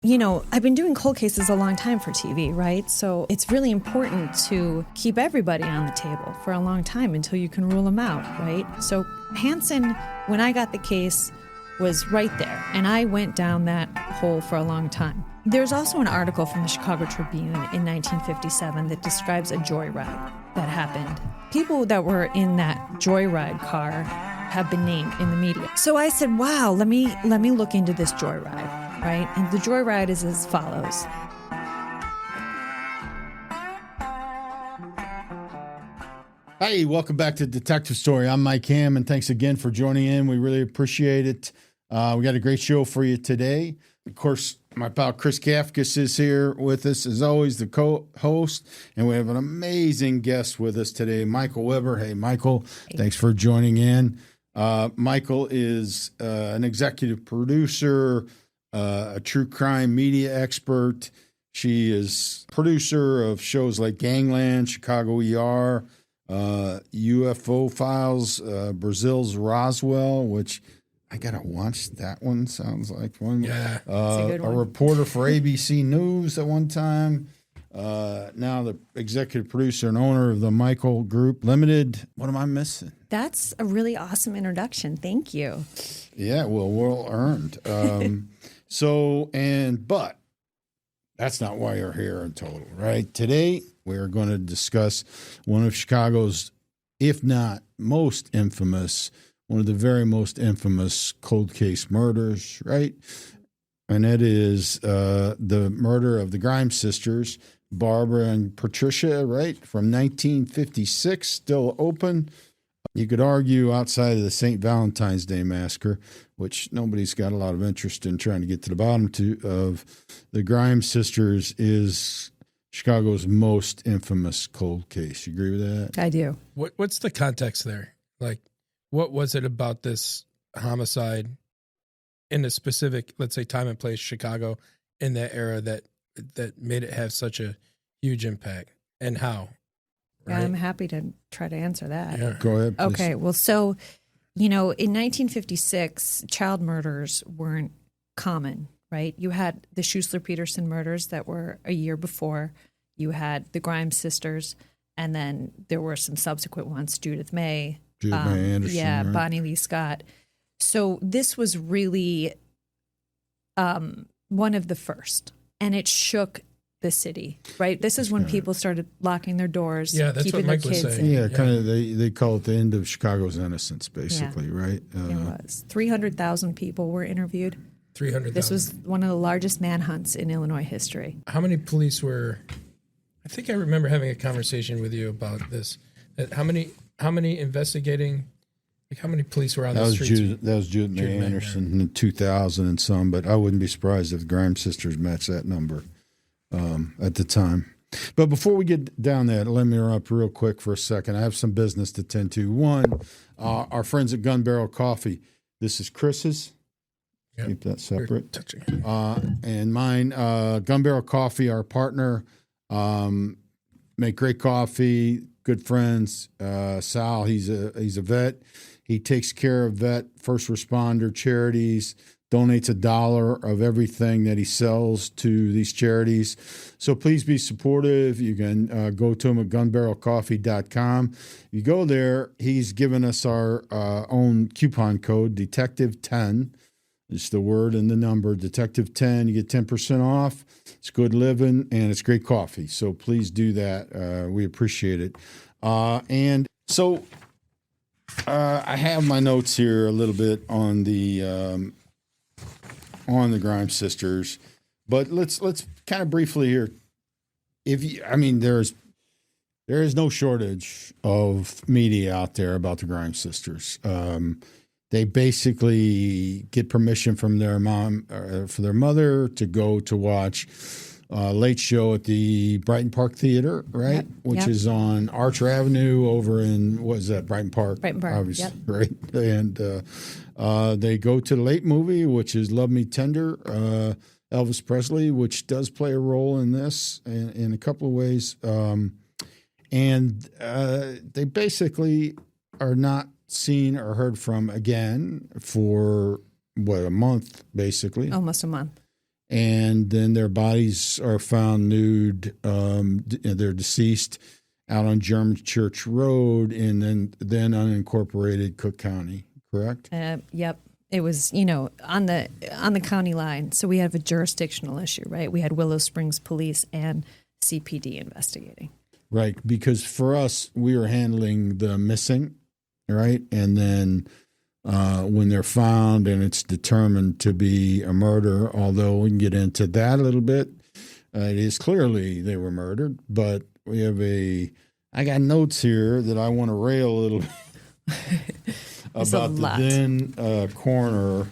I've been doing cold cases a long time for TV, right? So it's really important to keep everybody on the table for a long time until you can rule them out, right? So Hansen, when I got the case, was right there, and I went down that hole for a long time. There's also an article from the Chicago Tribune in 1957 that describes a joyride that happened. People that were in that joyride car have been named in the media. So I said, wow, let me look into this joyride. Right? And the joyride is as follows. Hey, welcome back to Detective Story. I'm Mike Hammond. Thanks again for joining in. We really appreciate it. We got a great show for you today. Of course, my pal Chris Kafcas is here with us, as always, the co-host. And we have an amazing guest with us today, Michael Weber. Hey, Michael, thanks for joining in. Michael is an executive producer, a true crime media expert. She is producer of shows like Gangland, Chicago ER, UFO Files, Brazil's Roswell, which I gotta watch that one. Sounds like one. Yeah, a reporter for ABC News at one time. Now the executive producer and owner of the Michael Group Limited. What am I missing? That's a really awesome introduction. Thank you. Yeah, well earned. But that's not why you're here in total, right? Today, we're going to discuss one of Chicago's, if not most infamous, one of the very most infamous cold case murders, right? And that is the murder of the Grimes sisters, Barbara and Patricia, right? From 1956, still open. You could argue outside of the St. Valentine's Day massacre, which nobody's got a lot of interest in trying to get to the bottom of, the Grimes sisters is Chicago's most infamous cold case. You agree with that? I do. What's the context there? Like, what was it about this homicide in a specific, let's say, time and place, Chicago, in that era that made it have such a huge impact, and how? Yeah, Right? I'm happy to try to answer that. Yeah. Go ahead, please. Okay, well, so, in 1956, child murders weren't common, right? You had the Schuessler-Peterson murders that were a year before. You had the Grimes sisters, and then there were some subsequent ones, Judith May. May Anderson. Yeah, right? Bonnie Lee Scott. So this was really one of the first, and it shook the city, right? This is when people started locking their doors, Yeah, that's keeping what Mike their was kids saying. in. Yeah, kind of. They call it the end of Chicago's innocence, basically, right? It was. 300,000 people were interviewed. 300,000. This was one of the largest manhunts in Illinois history. How many police were? I think I remember having a conversation with you about this. How many investigating? Like, how many police were on the streets? That was Judith May Anderson in 2000 and some, but I wouldn't be surprised if the Grimes sisters matched that number at the time. But before we get down that, let me interrupt real quick for a second. I have some business to tend to. One, our friends at Gun Barrel Coffee. This is Chris's. Yep. Keep that separate. Touching. And mine, Gun Barrel Coffee, our partner, make great coffee. Good friends. Sal, he's a vet. He takes care of vet, first responder charities, donates $1 of everything that he sells to these charities. So please be supportive. You can go to him at gunbarrelcoffee.com. You go there, he's given us our own coupon code, Detective10. It's the word and the number, Detective10. You get 10% off. It's good living, and it's great coffee. So please do that. We appreciate it. And so I have my notes here a little bit on the Grimes sisters, but let's kind of briefly here. There is no shortage of media out there about the Grimes sisters. They basically get permission from their mother to go to watch Late Show at the Brighton Park Theater, right? Yep. Which is on Archer Avenue over in, what is that, Brighton Park? Brighton Park, obviously, yep. right? And they go to the late movie, which is Love Me Tender, Elvis Presley, which does play a role in this in a couple of ways. And they basically are not seen or heard from again for, a month, basically. Almost a month. and then their bodies are found nude. They're deceased out on German Church Road in then unincorporated Cook County, correct? Yep. It was, on the county line. So we have a jurisdictional issue, right? We had Willow Springs Police and CPD investigating. Right, because for us, we were handling the missing, right? And then when they're found and it's determined to be a murder, although we can get into that a little bit, it is clearly they were murdered. But we have I got notes here that I want to rail a little bit about the then coroner,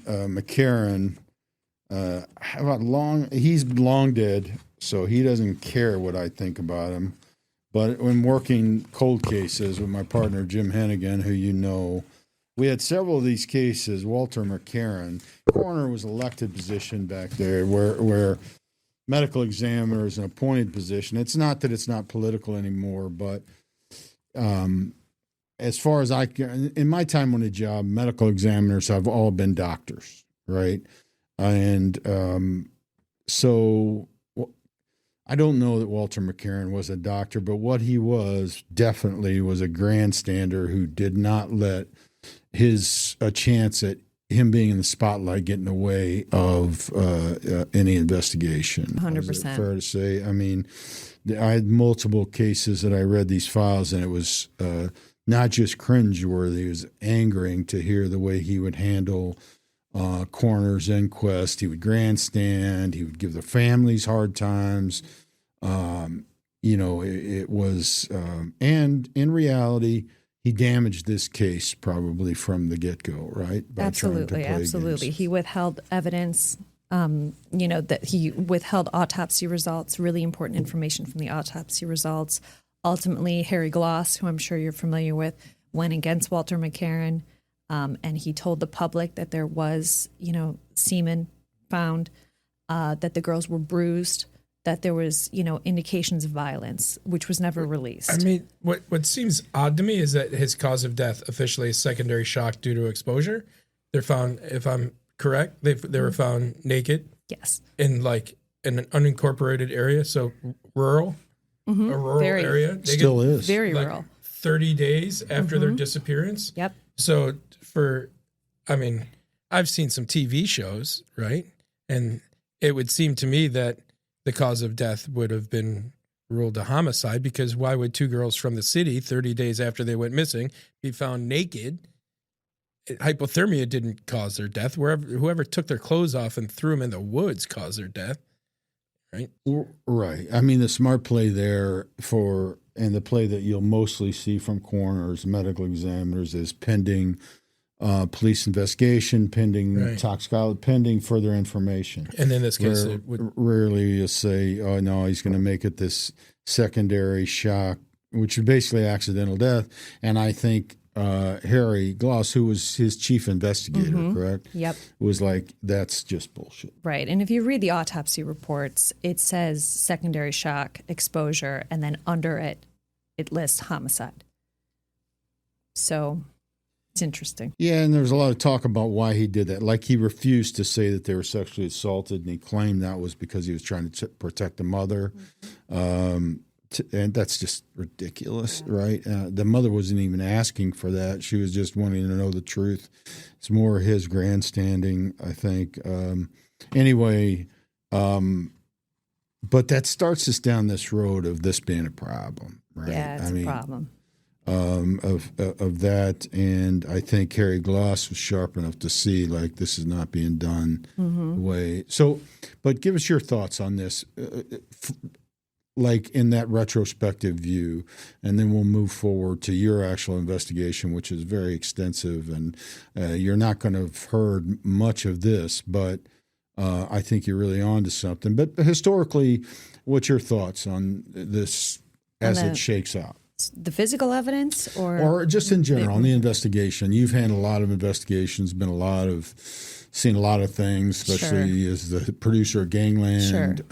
McCarran. How about he's long dead, so he doesn't care what I think about him. But when working cold cases with my partner, Jim Hennigan, who we had several of these cases. Walter McCarran, coroner was an elected position back there where medical examiner is an appointed position. It's not that it's not political anymore, but as far as in my time on the job, medical examiners have all been doctors, right? And so I don't know that Walter McCarran was a doctor, but what he was definitely was a grandstander who did not let a chance at him being in the spotlight getting away of any investigation. 100%. Is it fair to say? I mean, I had multiple cases that I read these files, and it was not just cringeworthy, it was angering to hear the way he would handle coroner's inquest. He would grandstand. He would give the families hard times. It was, and in reality, he damaged this case probably from the get-go, right? Absolutely. He withheld evidence, that he withheld autopsy results, really important information from the autopsy results. Ultimately, Harry Gloss, who I'm sure you're familiar with, went against Walter McCarran. And he told the public that there was, semen found, that the girls were bruised, that there was, indications of violence, which was never released. I mean, what seems odd to me is that his cause of death officially is secondary shock due to exposure. They're found, if I'm correct, they were found naked. Yes. In an unincorporated area, so rural, a rural area. Still is. Very rural. 30 days after their disappearance. Yep. So I've seen some TV shows, right? And it would seem to me that the cause of death would have been ruled a homicide, because why would two girls from the city 30 days after they went missing be found naked? Hypothermia didn't cause their death. Whoever took their clothes off and threw them in the woods caused their death, right? Right. I mean, the smart play there and the play that you'll mostly see from coroners, medical examiners, is pending police investigation, pending toxicology, pending further information. And in this case, it would rarely you say, "Oh no, he's going to make it this secondary shock," which is basically accidental death. And I think Harry Gloss, who was his chief investigator, correct? Yep. Was like, that's just bullshit. Right. And if you read the autopsy reports, it says secondary shock, exposure, and then under it lists homicide. So it's interesting. Yeah, and there's a lot of talk about why he did that. Like, he refused to say that they were sexually assaulted, and he claimed that was because he was trying to protect the mother. And that's just ridiculous, right? The mother wasn't even asking for that. She was just wanting to know the truth. It's more his grandstanding, I think. But that starts us down this road of this being a problem, right? Yeah, it's a problem. Of that, and I think Harry Gloss was sharp enough to see, like, this is not being done the way. So, but give us your thoughts on this, like in that retrospective view, and then we'll move forward to your actual investigation, which is very extensive, and you're not going to have heard much of this, but I think you're really on to something. But historically, what's your thoughts on this as it shakes out? The physical evidence, or just in general, on the investigation? You've handled a lot of investigations, seen a lot of things, especially as the producer of Gangland.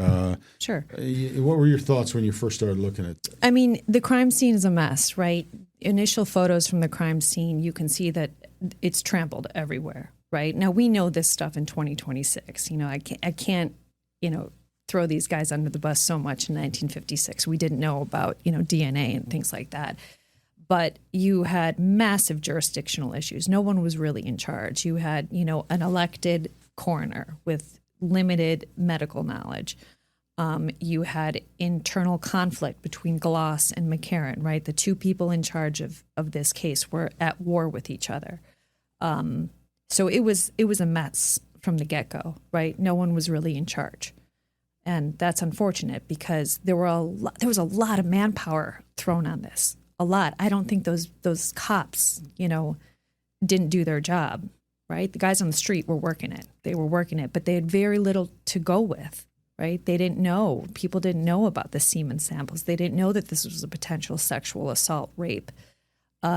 Sure. What were your thoughts when you first started looking at that? I mean, the crime scene is a mess, right? Initial photos from the crime scene, you can see that it's trampled everywhere, right? Now we know this stuff in 2026. I can't, throw these guys under the bus so much in 1956. We didn't know about, DNA and things like that. But you had massive jurisdictional issues. No one was really in charge. You had, an elected coroner with limited medical knowledge. You had internal conflict between Gloss and McCarran, right? The two people in charge of this case were at war with each other. So it was a mess from the get-go, right? No one was really in charge. And that's unfortunate because there was a lot of manpower thrown on this. A lot. I don't think those cops, didn't do their job, right? The guys on the street were working it. They were working it, but they had very little to go with, right? They didn't know. People didn't know about the semen samples. They didn't know that this was a potential sexual assault, rape.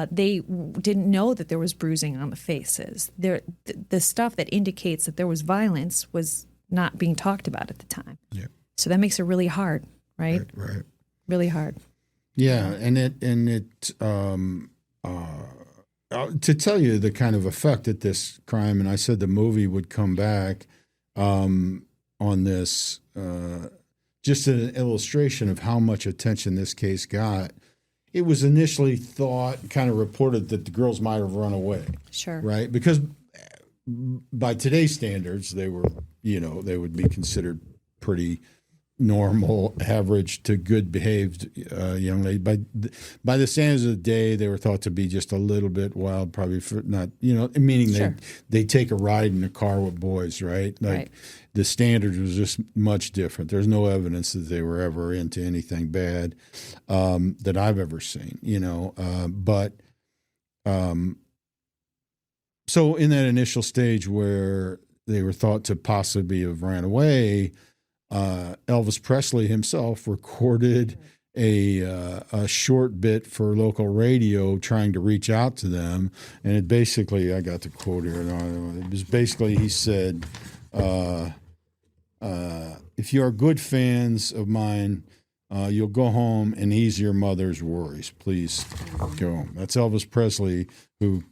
They didn't know that there was bruising on the faces. The stuff that indicates that there was violence was not being talked about at the time. Yeah. So that makes it really hard, right? Right. Really hard. Yeah, and to tell you the kind of effect that this crime, and I said the movie would come back on this, just an illustration of how much attention this case got. It was initially thought, kind of reported that the girls might have run away. Sure. Right? Because by today's standards, they were, they would be considered pretty normal, average to good behaved young lady. By the standards of the day, they were thought to be just a little bit wild, probably for not, meaning sure. they take a ride in a car with boys, right? Like the standard was just much different. There's no evidence that they were ever into anything bad that I've ever seen, so in that initial stage where they were thought to possibly have ran away, Elvis Presley himself recorded a short bit for local radio trying to reach out to them. And it basically, I got the quote here. It was basically, he said, if you are good fans of mine, you'll go home and ease your mother's worries. Please go home. That's Elvis Presley, who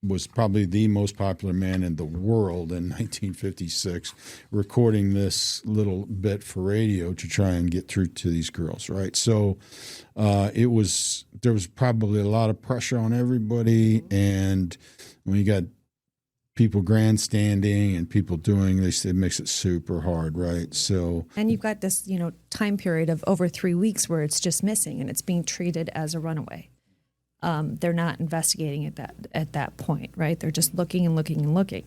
was probably the most popular man in the world in 1956, recording this little bit for radio to try and get through to these girls, right? So there was probably a lot of pressure on everybody, and when you got people grandstanding and people doing this, it makes it super hard, right? So, and you've got this, time period of over 3 weeks where it's just missing and it's being treated as a runaway. They're not investigating at that point, right? They're just looking and looking and looking.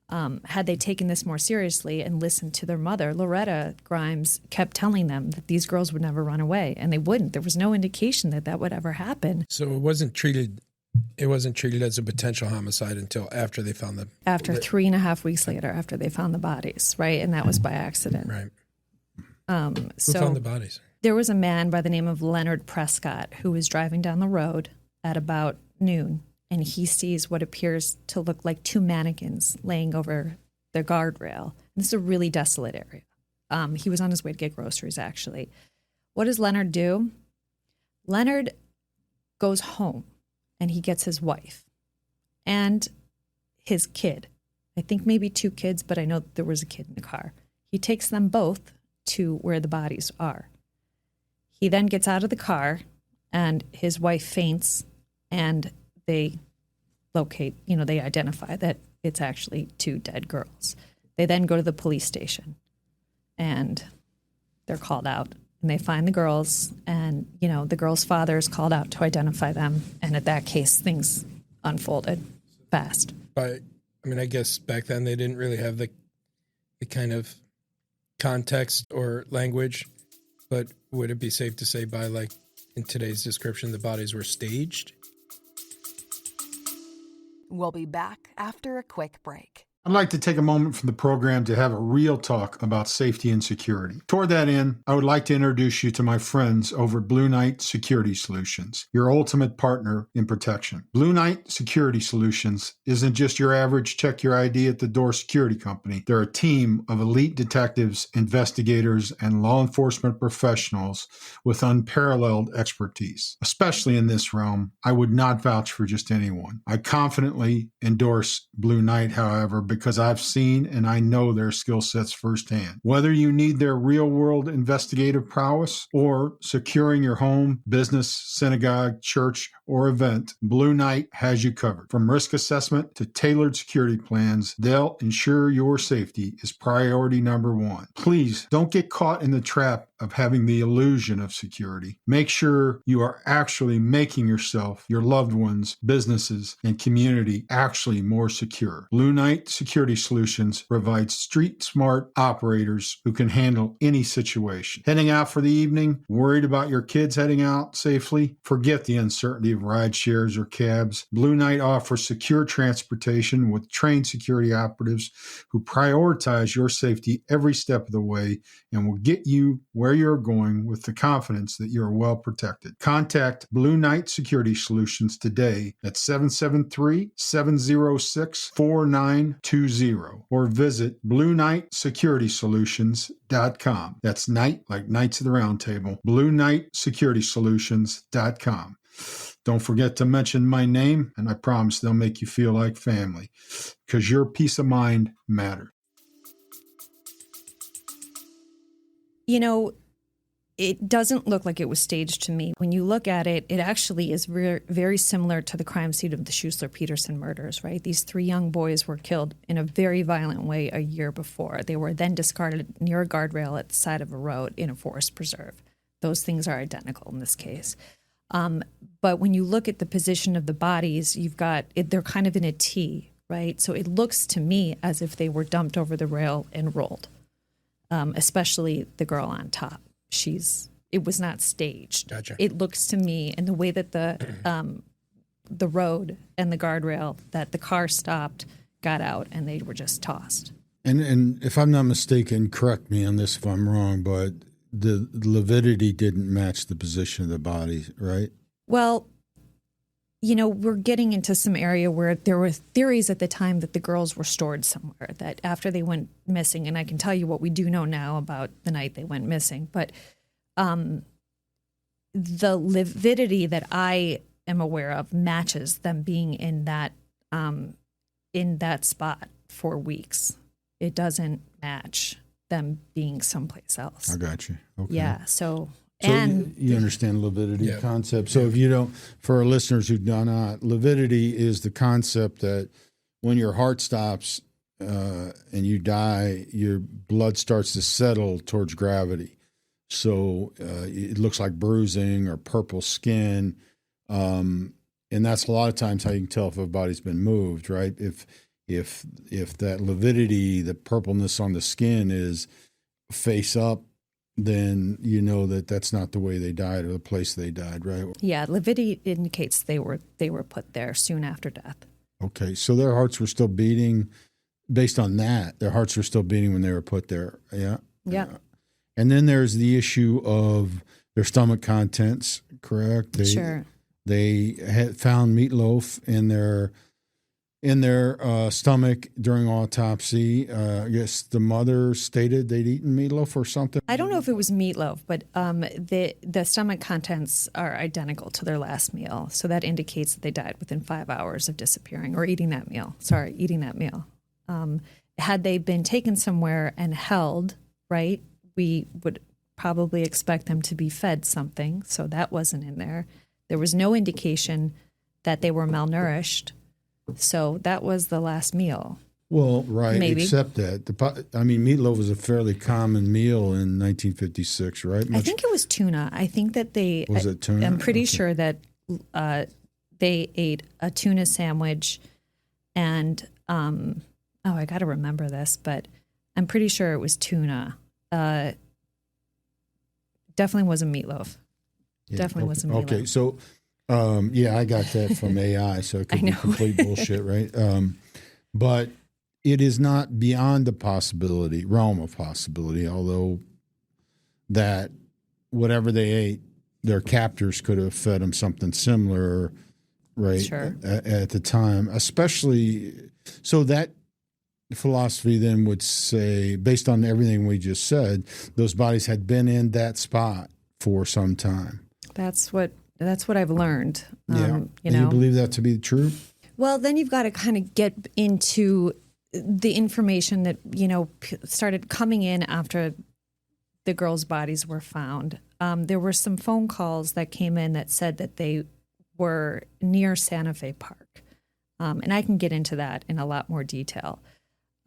Had they taken this more seriously and listened to their mother, Loretta Grimes kept telling them that these girls would never run away, and they wouldn't. There was no indication that would ever happen. So it wasn't treated as a potential homicide until after they found them. After 3.5 weeks later, after they found the bodies, right? And that was by accident. Right. Who found the bodies? There was a man by the name of Leonard Prescott who was driving down the road at about noon, and he sees what appears to look like two mannequins laying over the guardrail. This is a really desolate area. He was on his way to get groceries, actually. What does Leonard do? Leonard goes home, and he gets his wife and his kid. I think maybe 2 kids, but I know there was a kid in the car. He takes them both to where the bodies are. He then gets out of the car, and his wife faints, and they locate, they identify that it's actually 2 dead girls. They then go to the police station, and they're called out, and they find the girls, and, the girls' father is called out to identify them, and at that case, things unfolded fast. But, I guess back then they didn't really have the kind of context or language, but would it be safe to say by, in today's description, the bodies were staged? We'll be back after a quick break. I'd like to take a moment from the program to have a real talk about safety and security. Toward that end, I would like to introduce you to my friends over at Blue Knight Security Solutions, your ultimate partner in protection. Blue Knight Security Solutions isn't just your average check your ID at the door security company. They're a team of elite detectives, investigators, and law enforcement professionals with unparalleled expertise. Especially in this realm, I would not vouch for just anyone. I confidently endorse Blue Knight, however, because I've seen and I know their skill sets firsthand. Whether you need their real-world investigative prowess or securing your home, business, synagogue, church, or event, Blue Knight has you covered. From risk assessment to tailored security plans, they'll ensure your safety is priority number one. Please don't get caught in the trap of having the illusion of security. Make sure you are actually making yourself, your loved ones, businesses, and community actually more secure. Blue Knight Security Solutions provides street-smart operators who can handle any situation. Heading out for the evening? Worried about your kids heading out safely? Forget the uncertainty of ride shares or cabs. Blue Knight offers secure transportation with trained security operatives who prioritize your safety every step of the way and will get you where you're going with the confidence that you're well protected. Contact Blue Knight Security Solutions today at 773-706-4920 or visit BlueKnightSecuritySolutions.com. That's night like Knights of the Round Table. BlueKnightSecuritySolutions.com. Don't forget to mention my name, and I promise they'll make you feel like family, because your peace of mind matters. You know, it doesn't look like it was staged to me. When you look at it, it actually is very similar to the crime scene of the Schuessler-Peterson murders, right? These 3 young boys were killed in a very violent way a year before. They were then discarded near a guardrail at the side of a road in a forest preserve. Those things are identical in this case. But when you look at the position of the bodies, they're kind of in a T, right? So it looks to me as if they were dumped over the rail and rolled, especially the girl on top. It was not staged. Gotcha. It looks to me, in the way that the road and the guardrail, that the car stopped, got out, and they were just tossed. And if I'm not mistaken, correct me on this if I'm wrong, but the lividity didn't match the position of the body, right? Well, you know, we're getting into some area where there were theories at the time that the girls were stored somewhere, that after they went missing, and I can tell you what we do know now about the night they went missing, but the lividity that I am aware of matches them being in that spot for weeks. It doesn't match them being someplace else. I got you. Okay. Yeah, so and you understand lividity concept. So if you don't, for our listeners who do not, lividity is the concept that when your heart stops and you die, your blood starts to settle towards gravity. So it looks like bruising or purple skin. And that's a lot of times how you can tell if a body's been moved, right? If that lividity, the purpleness on the skin is face up, then you know that that's not the way they died or the place they died, right? Yeah, lividity indicates they were put there soon after death. Okay, so their hearts were still beating. Based on that, their hearts were still beating when they were put there. Yeah. Yeah. And then there's the issue of their stomach contents, correct? Sure. They had found meatloaf in their stomach during autopsy. I guess the mother stated they'd eaten meatloaf or something. I don't know if it was meatloaf, but the stomach contents are identical to their last meal. So that indicates that they died within 5 hours of disappearing or eating that meal. Had they been taken somewhere and held, right, we would probably expect them to be fed something. So that wasn't in there. There was no indication that they were malnourished. So that was the last meal. Well, right, Maybe. Except that. Meatloaf was a fairly common meal in 1956, right? I think it was tuna. I think that they... Was it tuna? I'm pretty sure that they ate a tuna sandwich and... I got to remember this, but I'm pretty sure it was tuna. Definitely wasn't meatloaf. Yeah, Definitely wasn't meatloaf. Okay, so... I got that from AI, so it could be complete bullshit, right? But it is not beyond the realm of possibility, although that whatever they ate, their captors could have fed them something similar, right? Sure. At the time, especially, so that philosophy then would say, based on everything we just said, those bodies had been in that spot for some time. That's what I've learned. You believe that to be true? Well, then you've got to kind of get into the information that, started coming in after the girls' bodies were found. There were some phone calls that came in that said that they were near Santa Fe Park. And I can get into that in a lot more detail.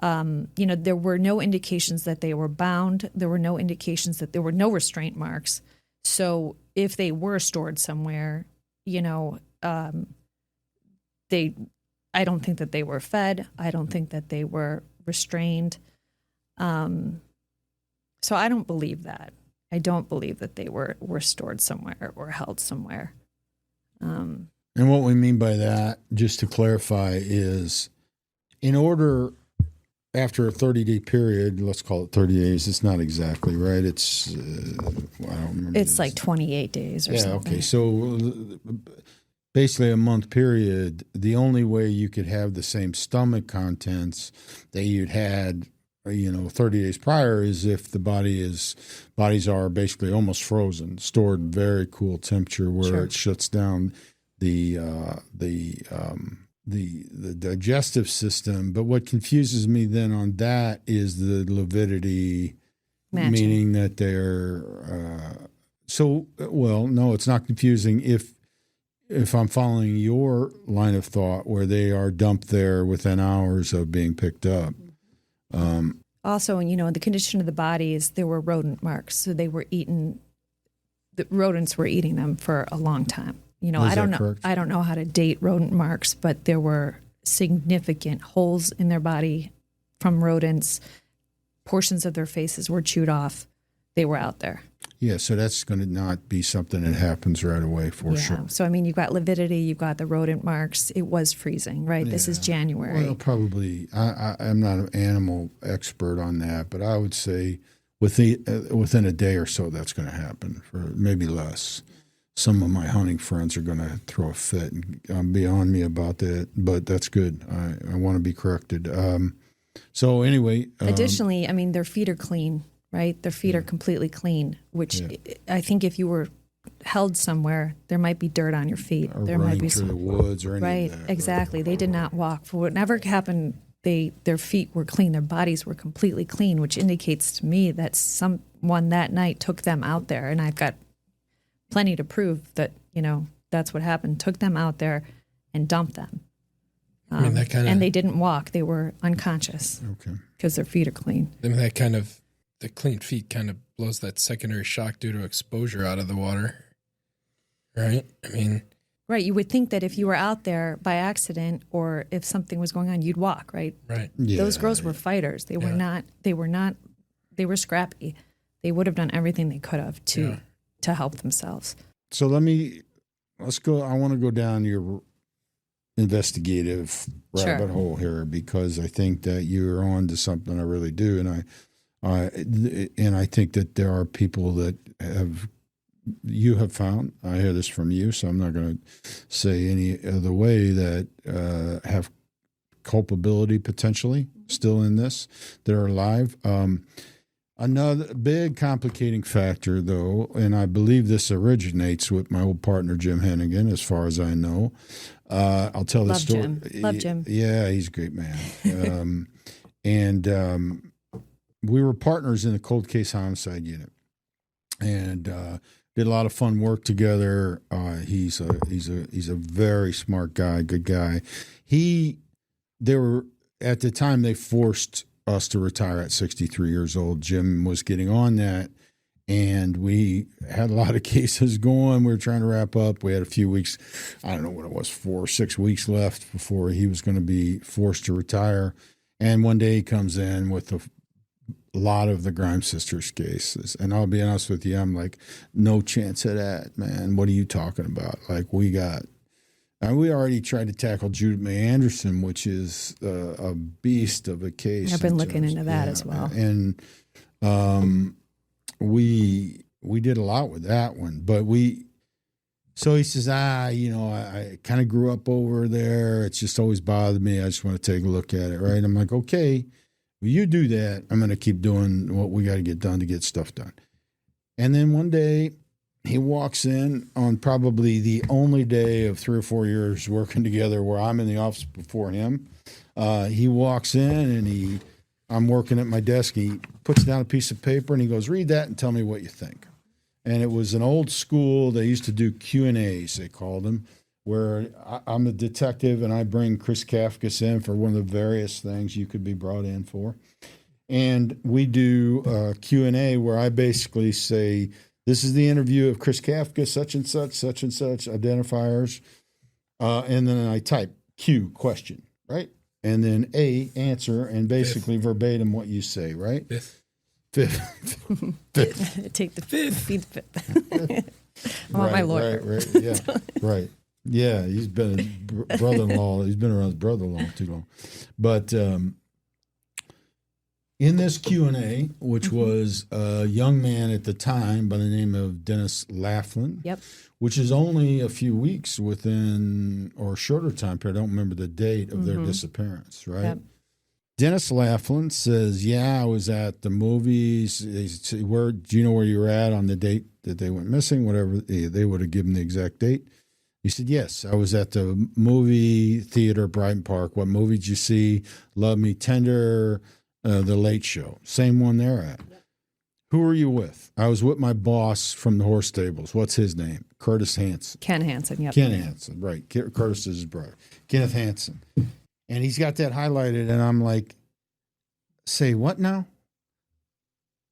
There were no indications that they were bound. There were no indications that there were no restraint marks. So if they were stored somewhere, I don't think that they were fed. I don't think that they were restrained. So I don't believe that. I don't believe that they were stored somewhere or held somewhere. And what we mean by that, just to clarify, is in order, after a 30-day period, let's call it 30 days, it's not exactly, right? It's, I don't remember. It's like 28 days or something. Okay. So basically a month period, the only way you could have the same stomach contents that you'd had 30 days prior is if the bodies are basically almost frozen, stored very cool temperature where it shuts down the digestive system. But what confuses me then on that is the lividity, meaning that they're no, it's not confusing if I'm following your line of thought, where they are dumped there within hours of being picked up. Also, the condition of the bodies, there were rodent marks, so they were eaten. The rodents were eating them for a long time. I don't know. Correct? I don't know how to date rodent marks, but there were significant holes in their body from rodents. Portions of their faces were chewed off. They were out there. Yeah, so that's going to not be something that happens right away for sure. So, you've got lividity, you've got the rodent marks. It was freezing, right? This is January. Well, probably. I'm not an animal expert on that, but I would say within a day or so that's going to happen, for maybe less. Some of my hunting friends are going to throw a fit and be on me about that, but that's good. I want to be corrected. So anyway. Additionally, their feet are clean. Right? Their feet are completely clean, which I think if you were held somewhere, there might be dirt on your feet. Or there running might be through the woods or anything. Right, exactly. They did not walk. For whatever happened, their feet were clean. Their bodies were completely clean, which indicates to me that someone that night took them out there. And I've got plenty to prove that, that's what happened. Took them out there and dumped them. And they didn't walk. They were unconscious. Okay. Because their feet are clean. The clean feet kind of blows that secondary shock due to exposure out of the water, right? Right. You would think that if you were out there by accident or if something was going on, you'd walk, right? Right. Yeah, those girls were fighters. They were scrappy. They would have done everything they could have to help themselves. So let's go. I want to go down your investigative rabbit hole here, because I think that you're on to something. I really do. And I think that there are people that you have found, I hear this from you, so I'm not going to say any other way, that have culpability potentially still in this, that are alive. Another big complicating factor, though, and I believe this originates with my old partner, Jim Hennigan, as far as I know. I'll tell the story. Love Jim. Yeah, he's a great man. We were partners in the cold case homicide unit, and did a lot of fun work together. He's a very smart guy, good guy. At the time they forced us to retire at 63 years old. Jim was getting on that, and we had a lot of cases going. We were trying to wrap up. We had a few weeks, I don't know what it was, 4 or 6 weeks left before he was going to be forced to retire. And one day he comes in with a lot of the Grimes sisters cases. And I'll be honest with you, I'm like, no chance of that, man. What are you talking about? Like, we already tried to tackle Judith Mae Anderson, which is a beast of a case. I've been looking into that as well. And we did a lot with that one. But so he says, I kind of grew up over there. It's just always bothered me. I just want to take a look at it, right? I'm like, okay. Well, you do that. I'm going to keep doing what we got to get done to get stuff done. And then one day he walks in on probably the only day of 3 or 4 years working together where I'm in the office before him. He walks in and I'm working at my desk. He puts down a piece of paper and he goes, read that and tell me what you think. And it was an old school. They used to do Q&As, they called them, where I'm a detective and I bring Chris Kafcas in for one of the various things you could be brought in for. And we do Q&A where I basically say, this is the interview of Chris Kafka, such and such identifiers. And then I type Q, question, right? And then A, answer, and basically verbatim what you say, right? Fifth. Take the fifth. Be the fifth. I want my lawyer. Right, yeah, right. Yeah, he's been a brother-in-law. He's been around his brother-in-law too long. But in this Q&A, which was a young man at the time by the name of Dennis Laughlin, Yep. which is only a few weeks within, or a shorter time period, I don't remember the date of their disappearance, right? Yep. Dennis Laughlin says, yeah, I was at the movies. He said, do you know where you were at on the date that they went missing? Whatever, they would have given the exact date. He said, yes, I was at the movie theater, Brighton Park. What movie did you see? Love Me Tender, The Late Show. Same one they're at. Yep. Who are you with? I was with my boss from the horse stables. What's his name? Curtis Hanson. Ken Hanson, yep. Ken Hanson, right. Curtis is his brother. Kenneth Hanson. And he's got that highlighted, and I'm like, say what now?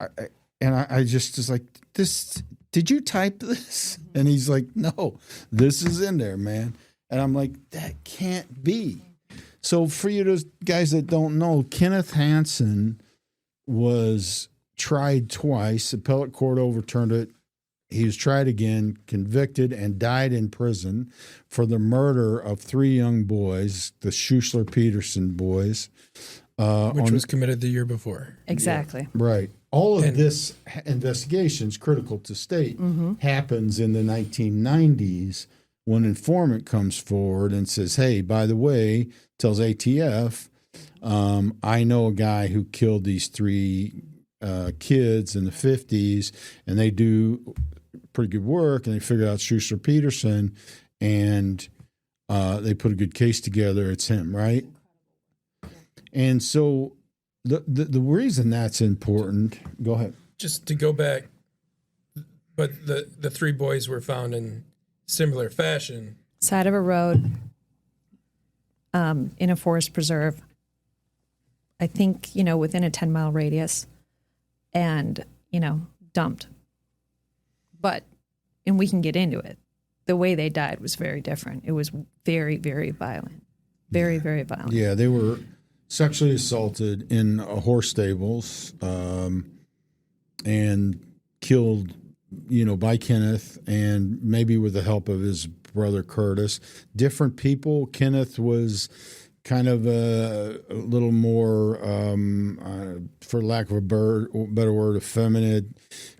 I just was like, this, did you type this? And he's like, no, this is in there, man. And I'm like, that can't be. So for you guys that don't know, Kenneth Hanson was tried twice. Appellate court overturned it. He was tried again, convicted, and died in prison for the murder of 3 young boys, the Schuessler-Peterson boys. Which was committed the year before. Exactly. Yeah, right. All of this investigation is critical to state. Happens in the 1990s when an informant comes forward and says, hey, by the way, tells ATF, I know a guy who killed these 3 kids in the 50s, and they do pretty good work, and they figured out Schuessler-Peterson, and they put a good case together. It's him, right? And so the reason that's important, go ahead. Just to go back, but the 3 boys were found in similar fashion. Side of a road, in a forest preserve, I think, within a 10-mile radius, and, dumped. And we can get into it. The way they died was very different. It was very, very violent. Very, very violent. Yeah, they were sexually assaulted in horse stables and killed, by Kenneth, and maybe with the help of his brother Curtis. Different people. Kenneth was kind of a little more, for lack of a better word, effeminate,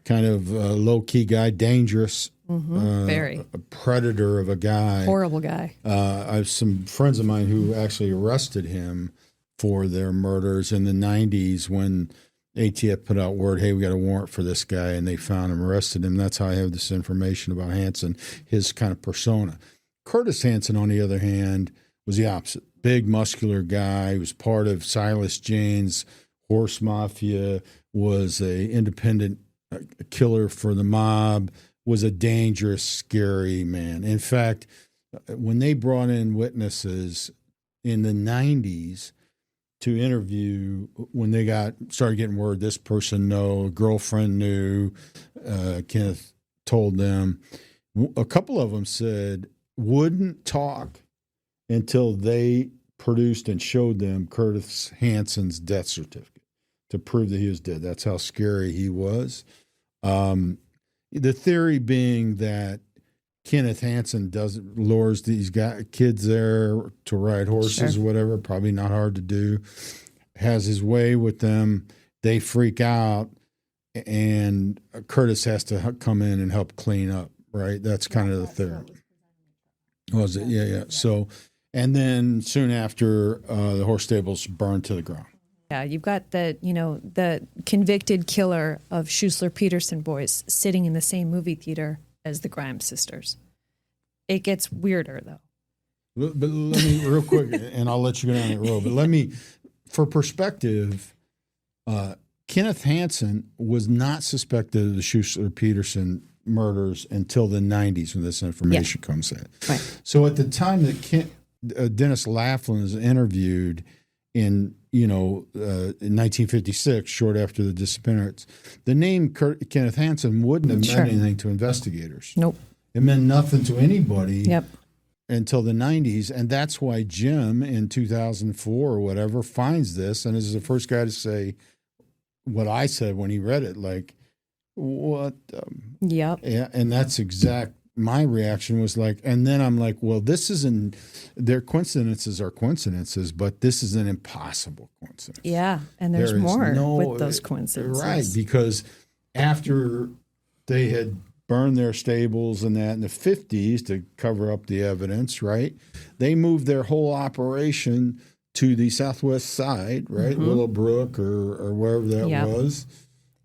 kind of low-key guy, dangerous. Very. A predator of a guy. Horrible guy. I have some friends of mine who actually arrested him for their murders in the 90s when ATF put out word, hey, we got a warrant for this guy, and they found him, arrested him. That's how I have this information about Hanson, his kind of persona. Curtis Hanson, on the other hand, was the opposite. Big, muscular guy. He was part of Silas Jane's horse mafia, was a independent killer for the mob, was a dangerous, scary man. In fact, when they brought in witnesses in the 90s to interview, when they started getting word this person knew, a girlfriend knew, Kenneth told them, a couple of them said wouldn't talk until they produced and showed them Curtis Hanson's death certificate to prove that he was dead. That's how scary he was. The theory being that Kenneth Hanson lures these kids there to ride horses or whatever, probably not hard to do, has his way with them. They freak out, and Curtis has to come in and help clean up, right? That's kind of the theory. Was it? Yeah. So, and then soon after, the horse stables burned to the ground. Yeah, you've got the convicted killer of Schuessler-Peterson boys sitting in the same movie theater as the Grimes sisters. It gets weirder, though. But let me, real quick, and I'll let you go down that road, but let me, for perspective, Kenneth Hansen was not suspected of the Schuessler-Peterson murders until the 90s when this information comes in. Right. So at the time that Dennis Laughlin is interviewed in 1956, short after the disappearance, the name Kenneth Hansen wouldn't have meant anything to investigators. Nope. It meant nothing to anybody. Yep. Until the 90s, and that's why Jim in 2004 or whatever finds this and is the first guy to say what I said when he read it, like, what? Yep. Yeah, and that's exact. My reaction was like, and then I'm like, well, this isn't. Their coincidences are coincidences, but this is an impossible coincidence. Yeah, and there's more with those coincidences, right? Because after they had burned their stables and that in the 50s to cover up the evidence, right? They moved their whole operation to the southwest side, right? Mm-hmm. Willowbrook or wherever that was.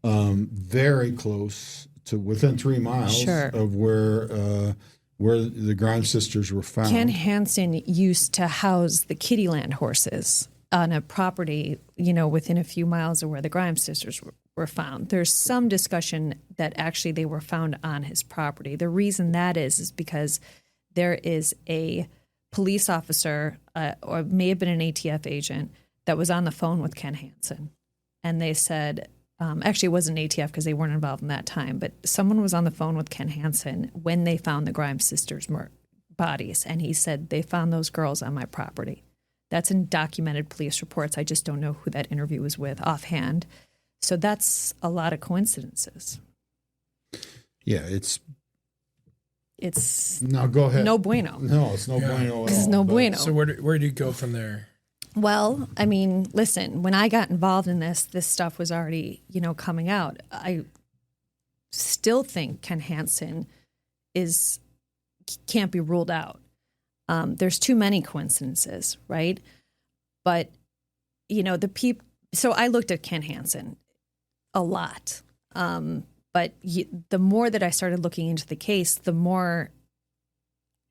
Very close to within 3 miles of where the Grimes sisters were found. Ken Hansen used to house the Kittyland horses on a property, within a few miles of where the Grimes sisters were found. There's some discussion that actually they were found on his property. The reason that is because there is a police officer, or may have been an ATF agent, that was on the phone with Ken Hansen. And they said, actually it wasn't ATF because they weren't involved in that time, but someone was on the phone with Ken Hansen when they found the Grimes sisters' bodies. And he said, they found those girls on my property. That's in documented police reports. I just don't know who that interview was with offhand. So that's a lot of coincidences. Yeah, it's no, go ahead. No bueno. No, it's no bueno. It's no bueno. So where do you go from there? Well, I mean, listen, when I got involved in this stuff was already, coming out. I still think Ken Hansen can't be ruled out. There's too many coincidences, right? But, so I looked at Ken Hansen a lot. But the more that I started looking into the case, the more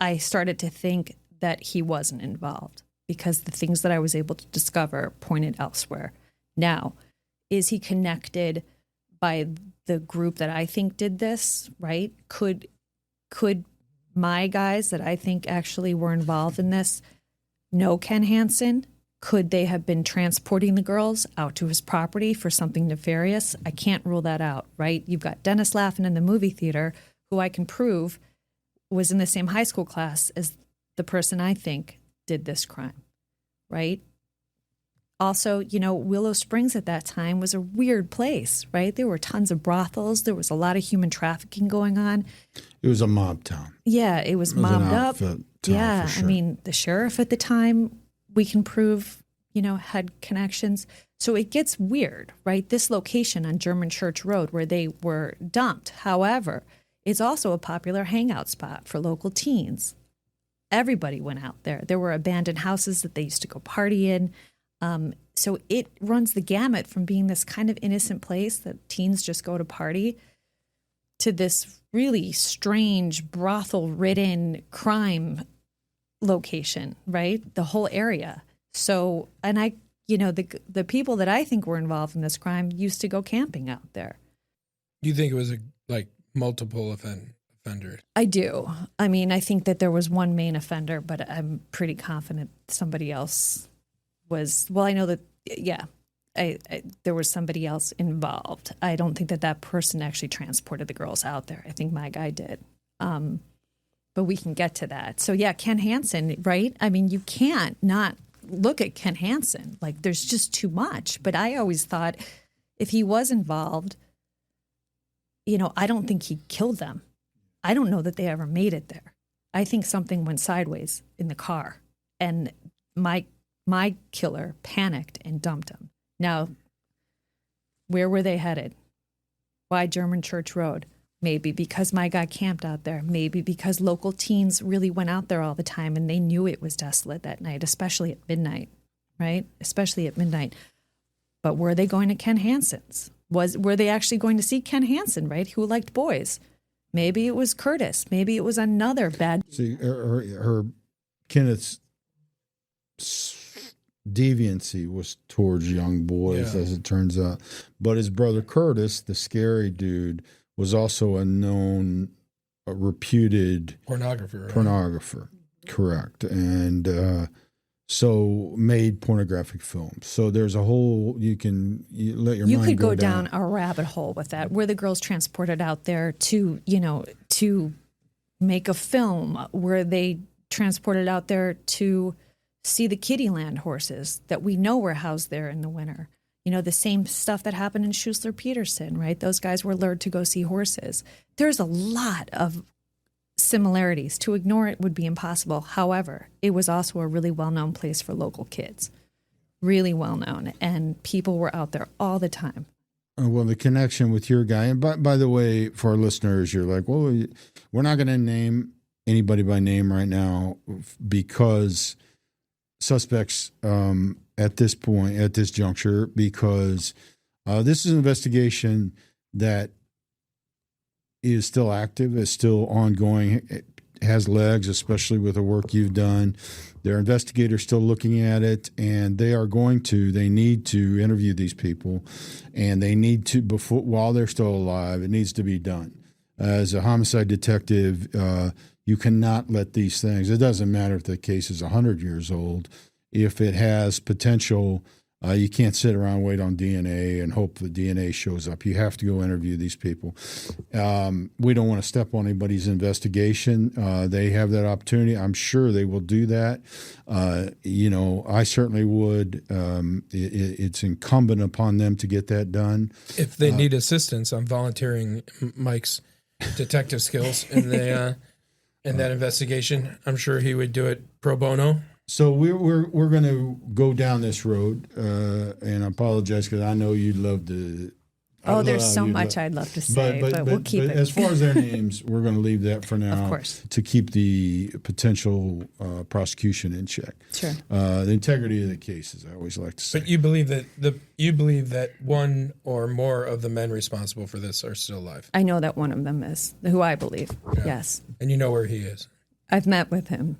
I started to think that he wasn't involved because the things that I was able to discover pointed elsewhere. Now, is he connected by the group that I think did this, right? Could my guys that I think actually were involved in this know Ken Hansen? Could they have been transporting the girls out to his property for something nefarious? I can't rule that out, right? You've got Dennis Laughlin in the movie theater, who I can prove was in the same high school class as the person I think did this crime, right? Also, Willow Springs at that time was a weird place, right? There were tons of brothels. There was a lot of human trafficking going on. It was a mob town. Yeah, it was mobbed up. Yeah, sure. I mean, the sheriff at the time, we can prove, had connections. So it gets weird, right? This location on German Church Road where they were dumped, however, it's also a popular hangout spot for local teens. Everybody went out there. There were abandoned houses that they used to go party in. So it runs the gamut from being this kind of innocent place that teens just go to party to this really strange brothel-ridden crime location, right? The whole area. So, and the people that I think were involved in this crime used to go camping out there. Do you think it was multiple offenders? I do. I mean, I think that there was one main offender, but I'm pretty confident somebody else was. Well, I know that. Yeah, there was somebody else involved. I don't think that person actually transported the girls out there. I think my guy did. But we can get to that. So yeah, Ken Hansen, right? I mean, you can't not look at Ken Hansen. Like, there's just too much. But I always thought if he was involved, I don't think he killed them. I don't know that they ever made it there. I think something went sideways in the car, and my killer panicked and dumped him. Now, where were they headed? Why German Church Road? Maybe because my guy camped out there. Maybe because local teens really went out there all the time and they knew it was desolate that night, especially at midnight, right? Especially at midnight. But were they going to Ken Hansen's? Were they actually going to see Ken Hansen, right? Who liked boys? Maybe it was Curtis. Maybe it was another bad. See, her Kenneth's deviancy was towards young boys, as it turns out. But his brother Curtis, the scary dude, was also a known, reputed pornographer. Right? Pornographer, correct. And so made pornographic films. So there's a whole, you let your You mind could go down a rabbit hole with that. Were the girls transported out there to make a film? Were they transported out there to see the Kittyland horses that we know were housed there in the winter? The same stuff that happened in Schuessler-Peterson, right? Those guys were lured to go see horses. There's a lot of similarities. To ignore it would be impossible. However, it was also a really well-known place for local kids. Really well-known. And people were out there all the time. Well, the connection with your guy, and by the way, for our listeners, you're like, well, we're not going to name anybody by name right now because suspects at this point, at this juncture, because this is an investigation that is still active, is still ongoing, it has legs, especially with the work you've done. There are investigators still looking at it, and they need to interview these people, and they need to, while they're still alive, it needs to be done. As a homicide detective, you cannot let these things, it doesn't matter if the case is 100 years old, if it has potential, you can't sit around and wait on DNA and hope the DNA shows up. You have to go interview these people. We don't want to step on anybody's investigation. They have that opportunity. I'm sure they will do that. I certainly would. It's incumbent upon them to get that done. If they need assistance, I'm volunteering Mike's detective skills in that investigation. I'm sure he would do it pro bono. So we're going to go down this road, and I apologize because I know you'd love to. There's so much I'd love to say, but we'll keep it. As far as their names, we're going to leave that for now, of course, to keep the potential prosecution in check. Sure. The integrity of the cases, I always like to say. But you believe that one or more of the men responsible for this are still alive. I know that one of them is who I believe. Yeah. Yes. And you know where he is. I've met with him.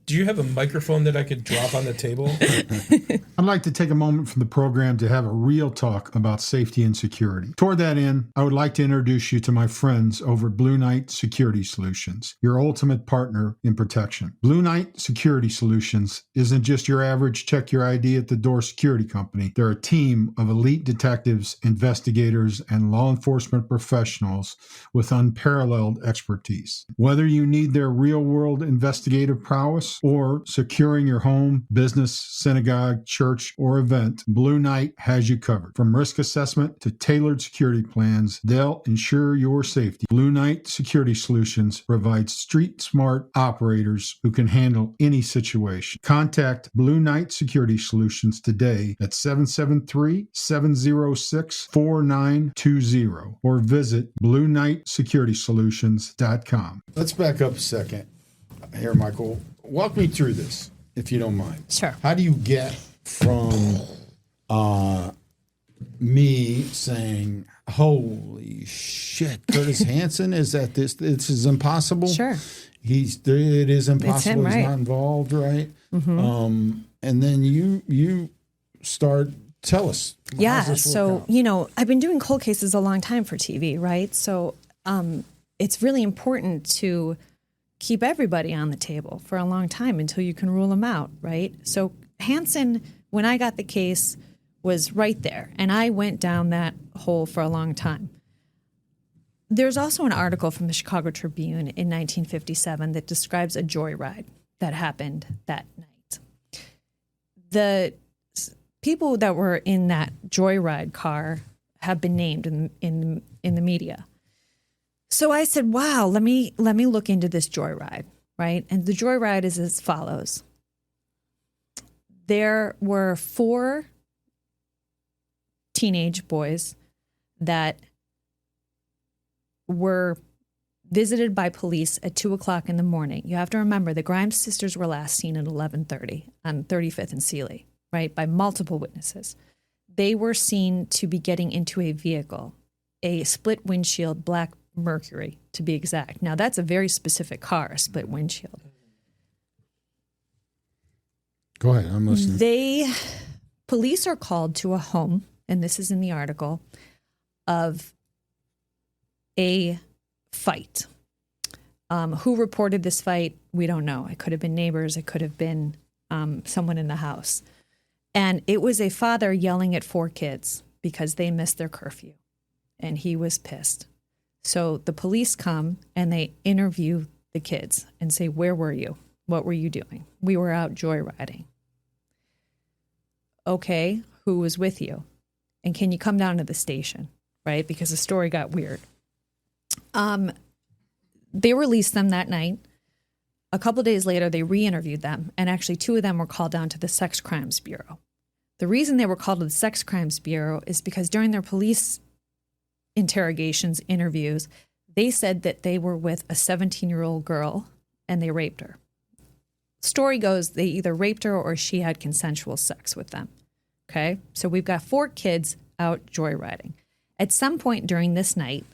Do you have a microphone that I could drop on the table? I'd like to take a moment from the program to have a real talk about safety and security. Toward that end, I would like to introduce you to my friends over at Blue Knight Security Solutions, your ultimate partner in protection. Blue Knight Security Solutions isn't just your average check your ID at the door security company. They're a team of elite detectives, investigators, and law enforcement professionals with unparalleled expertise. Whether you need their real-world investigative prowess or securing your home, business, synagogue, church, or event, Blue Knight has you covered. From risk assessment to tailored security plans, they'll ensure your safety. Blue Knight Security Solutions provides street-smart operators who can handle any situation. Contact Blue Knight Security Solutions today at 773-706-4920 or visit BlueKnightSecuritySolutions.com. Let's back up a second here, Michael. Walk me through this, if you don't mind. Sure. How do you get from me saying, holy shit, Curtis Hanson, is that this is impossible? Sure. It is impossible. It's him, right? He's not involved, right? Mm-hmm. And then you start, tell us. Yeah, so, I've been doing cold cases a long time for TV, right? So it's really important to keep everybody on the table for a long time until you can rule them out, right? So Hanson, when I got the case, was right there, and I went down that hole for a long time. There's also an article from the Chicago Tribune in 1957 that describes a joyride that happened that night. The people that were in that joyride car have been named in the media. So I said, wow, let me look into this joyride, right? And the joyride is as follows. There were 4 teenage boys that were visited by police at 2:00 in the morning. You have to remember the Grimes sisters were last seen at 11:30 on 35th and Sealy, right? By multiple witnesses. They were seen to be getting into a vehicle, a split windshield black mercury, to be exact. Now, that's a very specific car, a split windshield. Go ahead, I'm listening. Police are called to a home, and this is in the article, of a fight. Who reported this fight? We don't know. It could have been neighbors. It could have been someone in the house. And it was a father yelling at 4 kids because they missed their curfew. And he was pissed. So the police come and they interview the kids and say, where were you? What were you doing? We were out joyriding. Okay, who was with you? And can you come down to the station? Right? Because the story got weird. They released them that night. A couple of days later, they re-interviewed them. And actually 2 of them were called down to the Sex Crimes Bureau. The reason they were called to the Sex Crimes Bureau is because during their police interrogations, interviews, they said that they were with a 17-year-old girl and they raped her. Story goes they either raped her or she had consensual sex with them. Okay? So we've got 4 kids out joyriding. At some point during this night,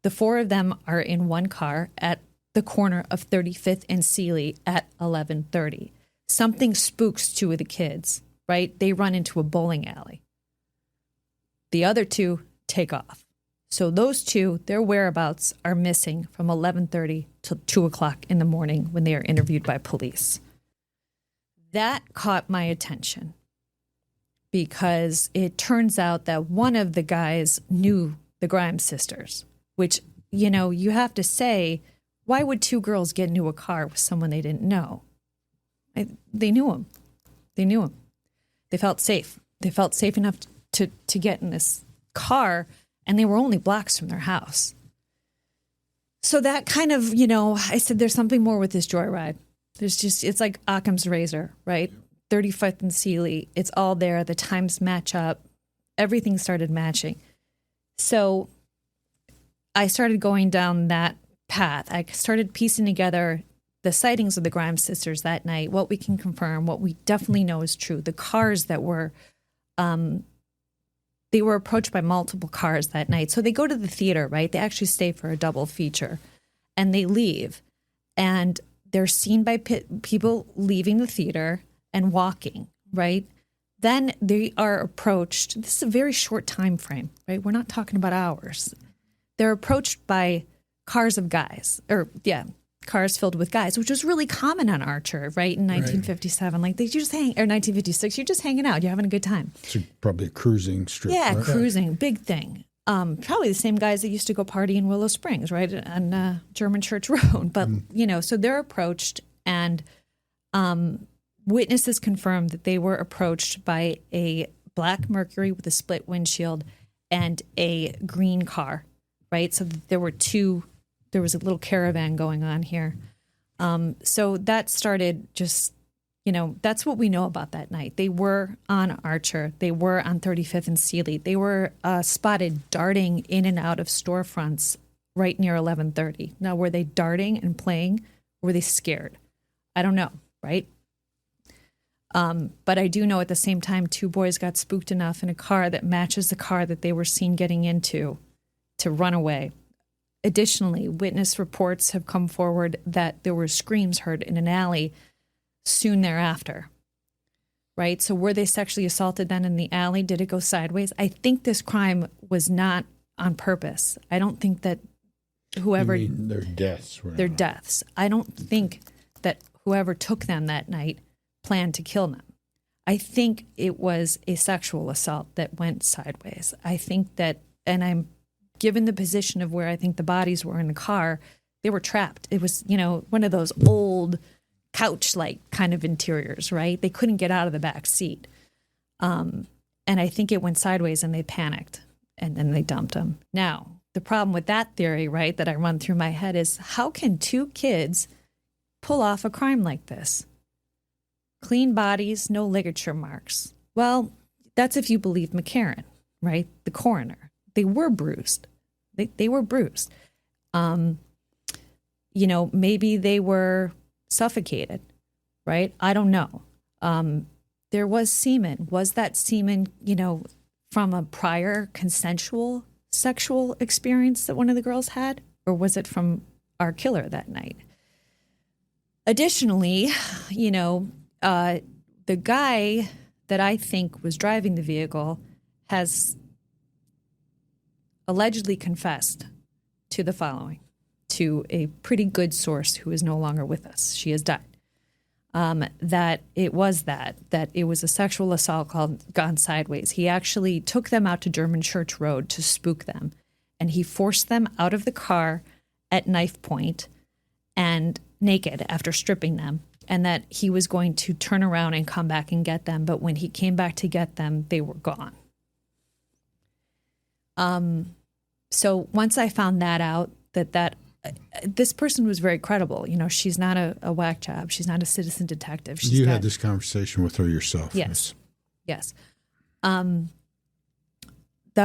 the 4 of them are in one car at the corner of 35th and Sealy at 11:30. Something spooks 2 of the kids, right? They run into a bowling alley. The other 2 take off. So those 2, their whereabouts are missing from 11:30 till 2 o'clock in the morning when they are interviewed by police. That caught my attention because it turns out that one of the guys knew the Grimes sisters, which, you know, you have to say, why would 2 girls get into a car with someone they didn't know? They knew him. They knew him. They felt safe. They felt safe enough to get in this car, and they were only blocks from their house. So that kind of, you know, I said, there's something more with this joyride. It's like Occam's razor, right? 35th and Sealy. It's all there. The times match up. Everything started matching. So I started going down that path. I started piecing together the sightings of the Grimes sisters that night, what we can confirm, what we definitely know is true. The cars that were, they were approached by multiple cars that night. So they go to the theater, right? They actually stay for a double feature and they leave. And they're seen by people leaving the theater and walking, right? Then they are approached. This is a very short time frame, right? We're not talking about hours. They're approached by cars of guys, cars filled with guys, which was really common on Archer, right? In 1957, like they just hang, or 1956, you're just hanging out, you're having a good time. It's probably a cruising strip. Yeah, right? cruising, big thing. Probably the same guys that used to go party in Willow Springs, right, on German Church Road. But, you know, so they're approached and witnesses confirmed that they were approached by a black Mercury with a split windshield and a green car, right? So there was a little caravan going on here. So that started just, you know, that's what we know about that night. They were on Archer. They were on 35th and Sealy. They were spotted darting in and out of storefronts right near 11:30. Now, were they darting and playing? Or were they scared? I don't know, right? But I do know at the same time, 2 boys got spooked enough in a car that matches the car that they were seen getting into to run away. Additionally, witness reports have come forward that there were screams heard in an alley soon thereafter, right? So were they sexually assaulted then in the alley? Did it go sideways? I think this crime was not on purpose. I don't think that whoever... You mean their deaths. Their deaths. I don't think that whoever took them that night planned to kill them. I think it was a sexual assault that went sideways. I think that, and I'm given the position of where I think the bodies were in the car, they were trapped. It was, you know, one of those old couch-like kind of interiors, right? They couldn't get out of the back seat. And I think it went sideways and they panicked and then they dumped them. Now, the problem with that theory, right, that I run through my head is how can 2 kids pull off a crime like this? Clean bodies, no ligature marks. Well, that's if you believe McCarran, right? The coroner. They were bruised. They were bruised. You know, maybe they were suffocated, right? I don't know. There was semen. Was that semen, you know, from a prior consensual sexual experience that one of the girls had? or was it from our killer that night? Additionally, the guy that I think was driving the vehicle has allegedly confessed to the following, to a pretty good source who is no longer with us. She has died. That it was a sexual assault gone sideways. He actually took them out to German Church Road to spook them, and he forced them out of the car at knife point and naked after stripping them, and that he was going to turn around and come back and get them. But when he came back to get them, they were gone. So once I found that out, that this person was very credible. She's not a whack job. She's not a citizen detective. You had this conversation with her yourself. Yes. That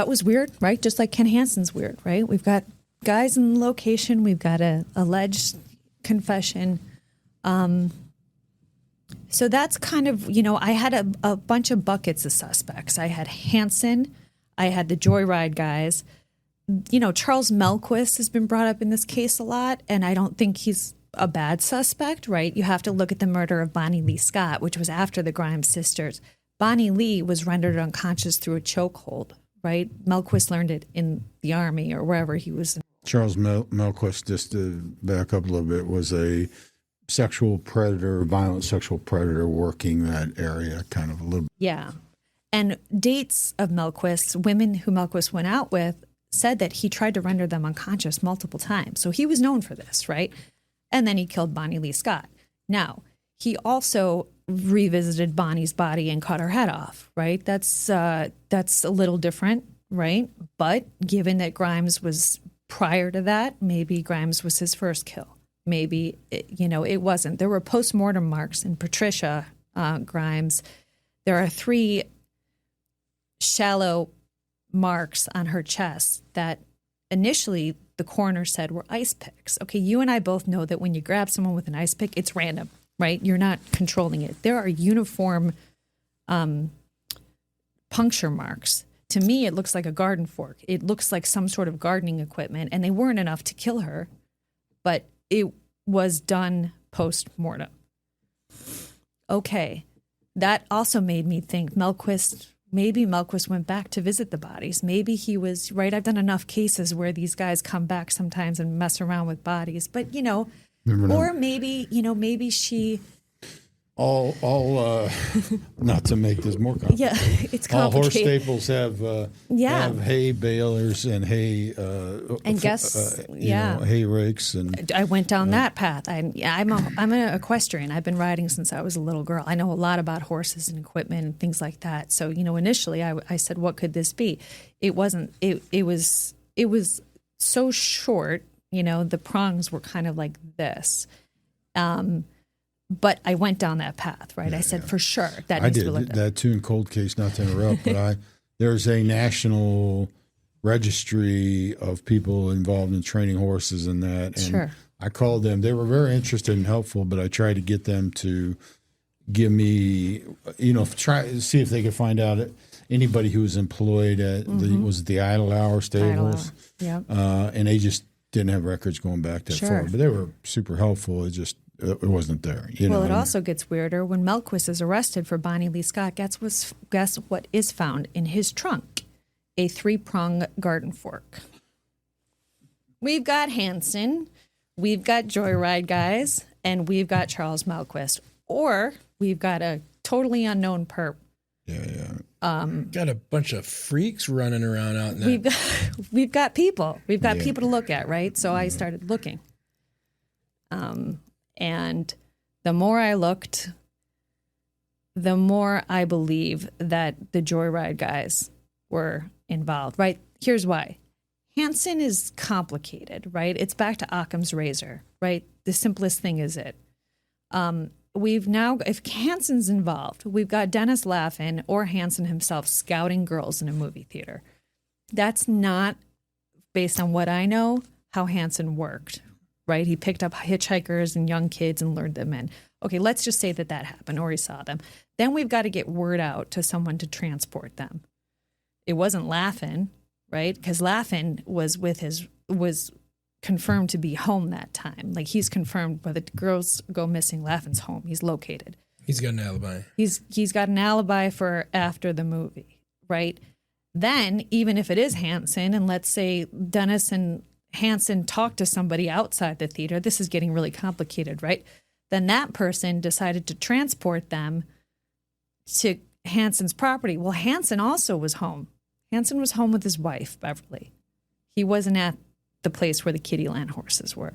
was weird, right? Just like Ken Hansen's weird, right? We've got guys in the location. We've got a alleged confession. So that's kind of, I had a bunch of buckets of suspects. I had Hansen. I had the Joyride guys. Charles Melquist has been brought up in this case a lot, and I don't think he's a bad suspect, right? You have to look at the murder of Bonnie Lee Scott, which was after the Grimes sisters. Bonnie Lee was rendered unconscious through a chokehold, right? Melquist learned it in the Army or wherever he was. Charles Melquist, just to back up a little bit, was a violent sexual predator working that area kind of a little bit. Yeah. And dates of Melquist, women who Melquist went out with, said that he tried to render them unconscious multiple times. So he was known for this, right? And then he killed Bonnie Lee Scott. Now, he also revisited Bonnie's body and cut her head off, right? That's a little different, right? But given that Grimes was prior to that, maybe Grimes was his first kill. Maybe, it wasn't. There were post-mortem marks in Patricia Grimes. There are 3 shallow marks on her chest that initially the coroner said were ice picks. Okay, you and I both know that when you grab someone with an ice pick, it's random, right? You're not controlling it. There are uniform puncture marks. To me, it looks like a garden fork. It looks like some sort of gardening equipment, and they weren't enough to kill her, but it was done post-mortem. Okay, that also made me think maybe Melquist went back to visit the bodies. Maybe he was, right, I've done enough cases where these guys come back sometimes and mess around with bodies. But, or maybe she... All not to make this more complicated. Yeah, it's complicated. All horse staples have hay balers and hay hay rakes, and I went down that path. I'm an equestrian. I've been riding since I was a little girl. I know a lot about horses and equipment and things like that. So initially I said, what could this be? It wasn't. It was so short. The prongs were kind of like this. But I went down that path, right? I said, for sure, that needs to be looked at. That too in cold case, not to interrupt, but there's a national registry of people involved in training horses and that. And sure. I called them. They were very interested and helpful, but I tried to get them to give me, try to see if they could find out anybody who was employed at the Idle Hour stables. Yeah. And they just didn't have records going back that far, but they were super helpful. It wasn't there. Well, it also gets weirder when Melquist is arrested for Bonnie Lee Scott. Guess what is found in his trunk? A 3-prong garden fork. We've got Hansen, we've got Joyride guys, and we've got Charles Melquist. Or we've got a totally unknown perp. Yeah. Got a bunch of freaks running around out in that. We've got people. We've got people to look at, right? So I started looking. And the more I looked, the more I believe that the Joyride guys were involved, right? Here's why. Hansen is complicated, right? It's back to Occam's razor, right? The simplest thing is it. If Hansen's involved, we've got Dennis Laffin or Hansen himself scouting girls in a movie theater. That's not, based on what I know, how Hansen worked. Right? He picked up hitchhikers and young kids and lured them in. Okay, let's just say that happened, or he saw them. Then we've got to get word out to someone to transport them. It wasn't Laffin, right? Because Laffin was confirmed to be home that time. Like he's confirmed by the girls go missing, Laffin's home. He's located. He's got an alibi. He's got an alibi for after the movie, right? Then, even if it is Hansen, and let's say Dennis and Hansen talk to somebody outside the theater, this is getting really complicated, right? Then that person decided to transport them to Hansen's property. Well, Hansen also was home. Hansen was home with his wife, Beverly. He wasn't at the place where the Kittyland horses were.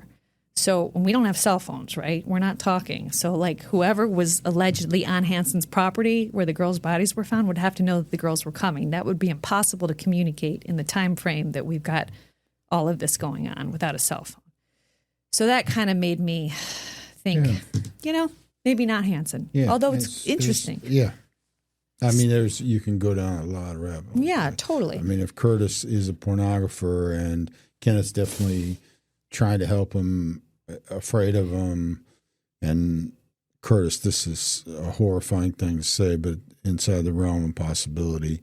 So we don't have cell phones, right? We're not talking. So like whoever was allegedly on Hansen's property where the girls' bodies were found would have to know that the girls were coming. That would be impossible to communicate in the time frame that we've got all of this going on without a cell phone. So that kind of made me think, maybe not Hansen. Yeah, although it's interesting. I mean, you can go down a lot of rabbit holes. Yeah, totally. I mean, if Curtis is a pornographer and Kenneth's definitely trying to help him, afraid of him, and Curtis, this is a horrifying thing to say, but inside the realm of possibility,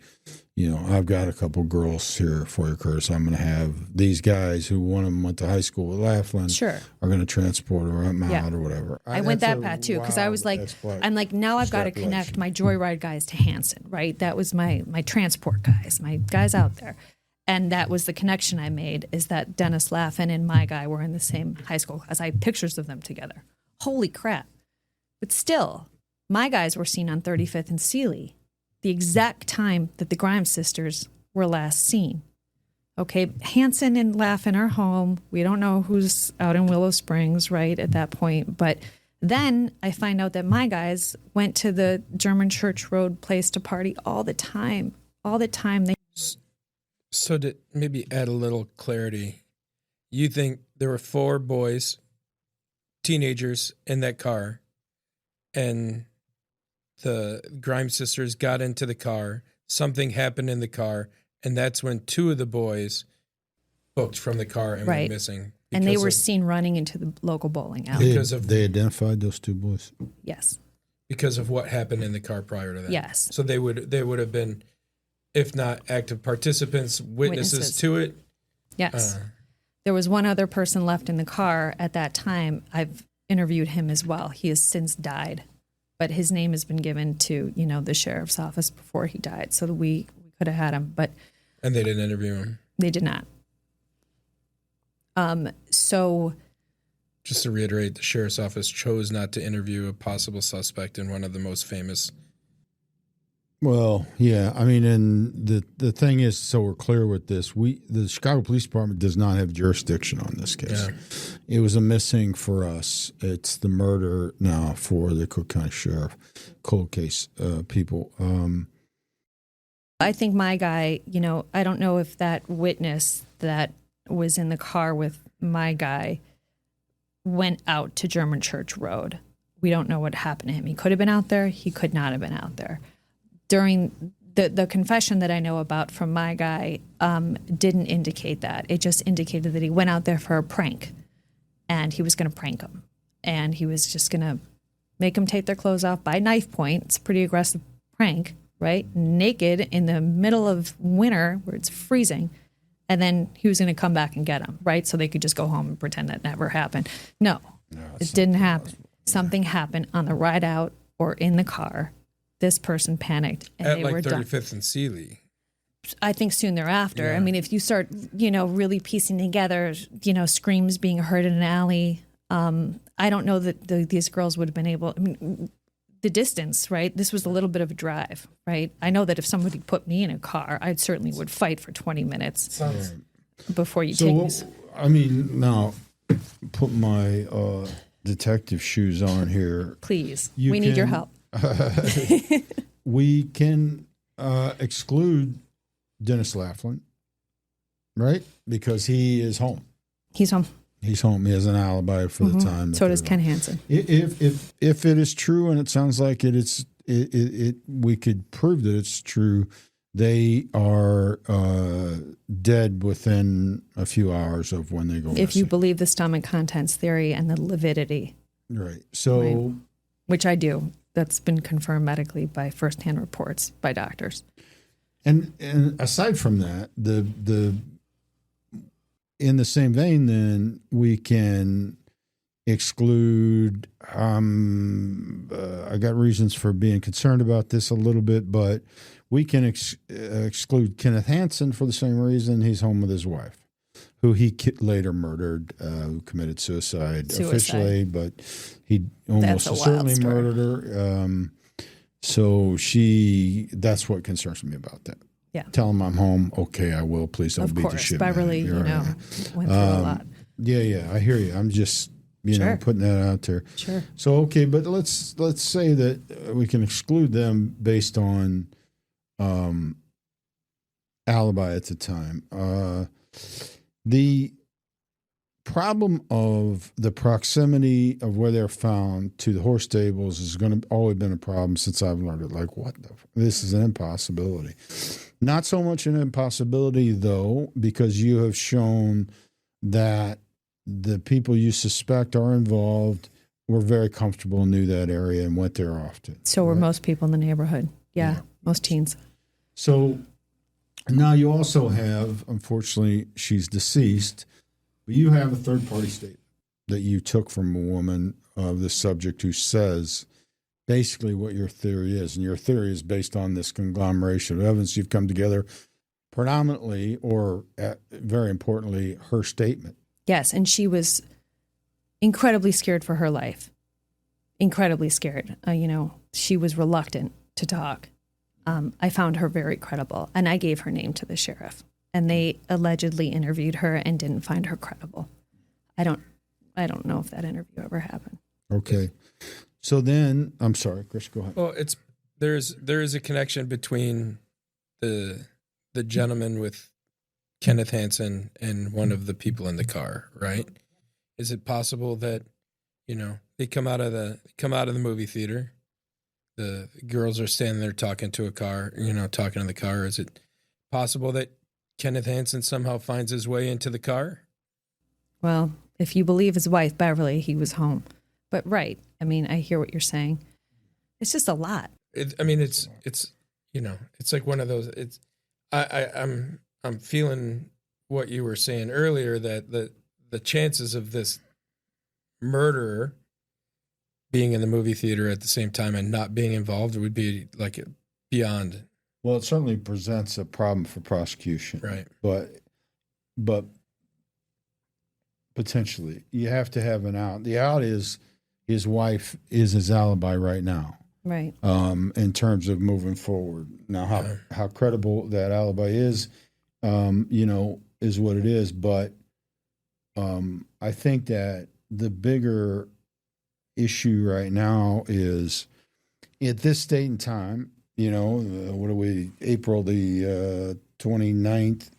I've got a couple girls here for you, Curtis. I'm going to have these guys who one of them went to high school with Laughlin are going to transport her out or whatever. I went that path too because I was like, now I've got to connect my Joyride guys to Hansen, right? That was my transport guys, my guys out there. And that was the connection I made, is that Dennis Laughlin and my guy were in the same high school class. I had pictures of them together. Holy crap. But still, my guys were seen on 35th and Sealy, the exact time that the Grimes sisters were last seen. Okay, Hansen and Laughlin are home. We don't know who's out in Willow Springs, right, at that point. But then I find out that my guys went to the German Church Road place to party all the time. All the time. So to maybe add a little clarity, you think there were 4 boys, teenagers, in that car, and the Grimes sisters got into the car, something happened in the car, and that's when 2 of the boys booked from the car and went missing. And they were seen running into the local bowling alley. They identified those 2 boys? Yes. Because of what happened in the car prior to that? Yes. So they would have been, if not active participants, witnesses to it? Yes. There was one other person left in the car at that time. I've interviewed him as well. He has since died, but his name has been given to, the sheriff's office before he died. So we could have had him, and they didn't interview him. They did not. So just to reiterate, the sheriff's office chose not to interview a possible suspect in one of the most famous. Well, yeah. I mean, and the thing is, so we're clear with this, the Chicago Police Department does not have jurisdiction on this case. Yeah. It was a missing for us. It's the murder now for the Cook County Sheriff, cold case people. I think my guy, I don't know if that witness that was in the car with my guy went out to German Church Road. We don't know what happened to him. He could have been out there. He could not have been out there. During the confession that I know about from my guy didn't indicate that. It just indicated that he went out there for a prank, and he was going to prank him. And he was just going to make them take their clothes off by knife point. It's a pretty aggressive prank, right? Naked in the middle of winter where it's freezing. And then he was going to come back and get them, right? So they could just go home and pretend that never happened. No, it didn't happen. Something happened on the ride out or in the car. This person panicked and they were done. At 35th and Sealy. I think soon thereafter. Yeah. I mean, if you start, really piecing together, screams being heard in an alley, I don't know that these girls would have been able. I mean, the distance, right? This was a little bit of a drive, right? I know that if somebody put me in a car, I certainly would fight for 20 minutes before you take me. I mean, now put my detective shoes on here. Please, we need your help. We can exclude Dennis Laughlin, right? Because he is home. He's home. He's home. He has an alibi for the time. So does Ken Hansen. If it is true, and it sounds like we could prove that it's true, they are dead within a few hours of when they go missing. If you believe the stomach contents theory and the lividity. Right. So. Right. Which I do. That's been confirmed medically by firsthand reports by doctors. And aside from that, in the same vein, then we can exclude. I got reasons for being concerned about this a little bit, but we can exclude Kenneth Hansen for the same reason. He's home with his wife, who he later murdered, who committed suicide officially, but he almost certainly murdered her. So that's what concerns me about that. Yeah. Tell him I'm home. Okay, I will. Please don't beat the shit. Beverly, went through a lot. Yeah, I hear you. I'm just, putting that out there. Sure. So, okay, but let's say that we can exclude them based on alibi at the time. The problem of the proximity of where they're found to the horse stables has always been a problem since I've learned it. Like, this is an impossibility. Not so much an impossibility, though, because you have shown that the people you suspect are involved were very comfortable and knew that area and went there often. So were most people in the neighborhood. Yeah, most teens. So now you also have, unfortunately, she's deceased, but you have a third-party statement that you took from a woman of the subject who says basically what your theory is. And your theory is based on this conglomeration of evidence you've come together, predominantly, or very importantly, her statement. Yes, and she was incredibly scared for her life. Incredibly scared. She was reluctant to talk. I found her very credible, and I gave her name to the sheriff. And they allegedly interviewed her and didn't find her credible. I don't know if that interview ever happened. Okay. So then, I'm sorry, Chris, go ahead. Well, there is a connection between the gentleman with Kenneth Hansen and one of the people in the car, right? Is it possible that, they come out of the movie theater, the girls are standing there talking to a car, talking to the car. Is it possible that Kenneth Hansen somehow finds his way into the car? Well, if you believe his wife, Beverly, he was home. But right. I hear what you're saying. It's just a lot. It's like one of those, I'm feeling what you were saying earlier, that the chances of this murderer being in the movie theater at the same time and not being involved would be like beyond. Well, it certainly presents a problem for prosecution. Right. But potentially you have to have an out. The out is his wife is his alibi right now. Right. In terms of moving forward. Now, how credible that alibi is, is what it is. But I think that the bigger issue right now is at this state and time, what are we, April the 29th,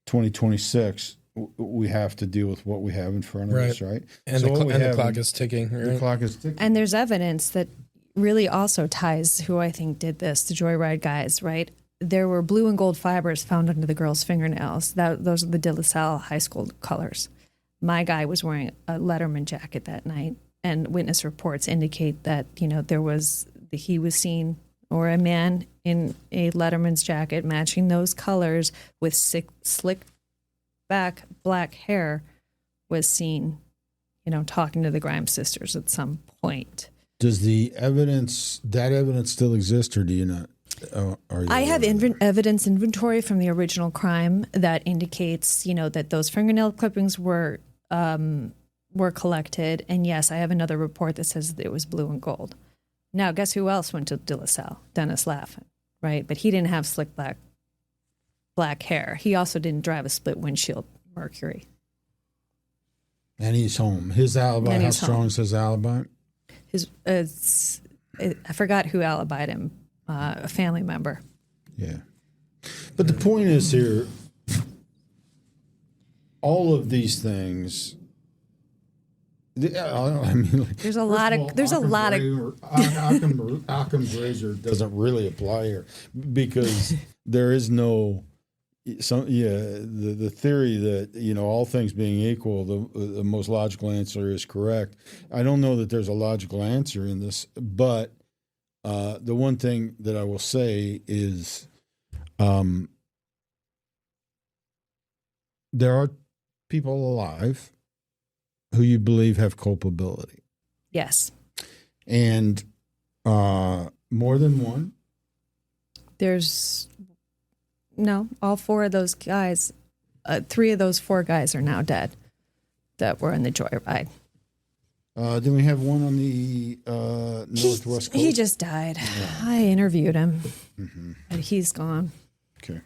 2026, we have to deal with what we have in front of us, right? And, so the clock is ticking. Right? The clock is ticking. And there's evidence that really also ties who I think did this, the Joyride guys, right? There were blue and gold fibers found under the girls' fingernails. Those are the De La Salle High School colors. My guy was wearing a Letterman jacket that night, and witness reports indicate that, he was seen, or a man in a Letterman's jacket matching those colors with slick back black hair was seen, talking to the Grimes sisters at some point. Does that evidence still exist, or do you not? I have evidence inventory from the original crime that indicates, that those fingernail clippings were collected. And yes, I have another report that says it was blue and gold. Now, guess who else went to De La Salle? Dennis Laffin, right? But he didn't have slick black hair. He also didn't drive a split windshield Mercury. And he's home. His alibi, how strong is his alibi? I forgot who alibied him, a family member. Yeah. But the point is here, all of these things, there's a lot of Occam's razor doesn't really apply here, because there is no the theory that all things being equal, the most logical answer is correct. I don't know that there's a logical answer in this, but the one thing that I will say is there are people alive who you believe have culpability. Yes. And more than one? There's no, all four of those guys, 3 of those 4 guys are now dead that were in the joyride. Then we have one on the Northwest Coast. He just died. Yeah. I interviewed him, but he's gone. Okay.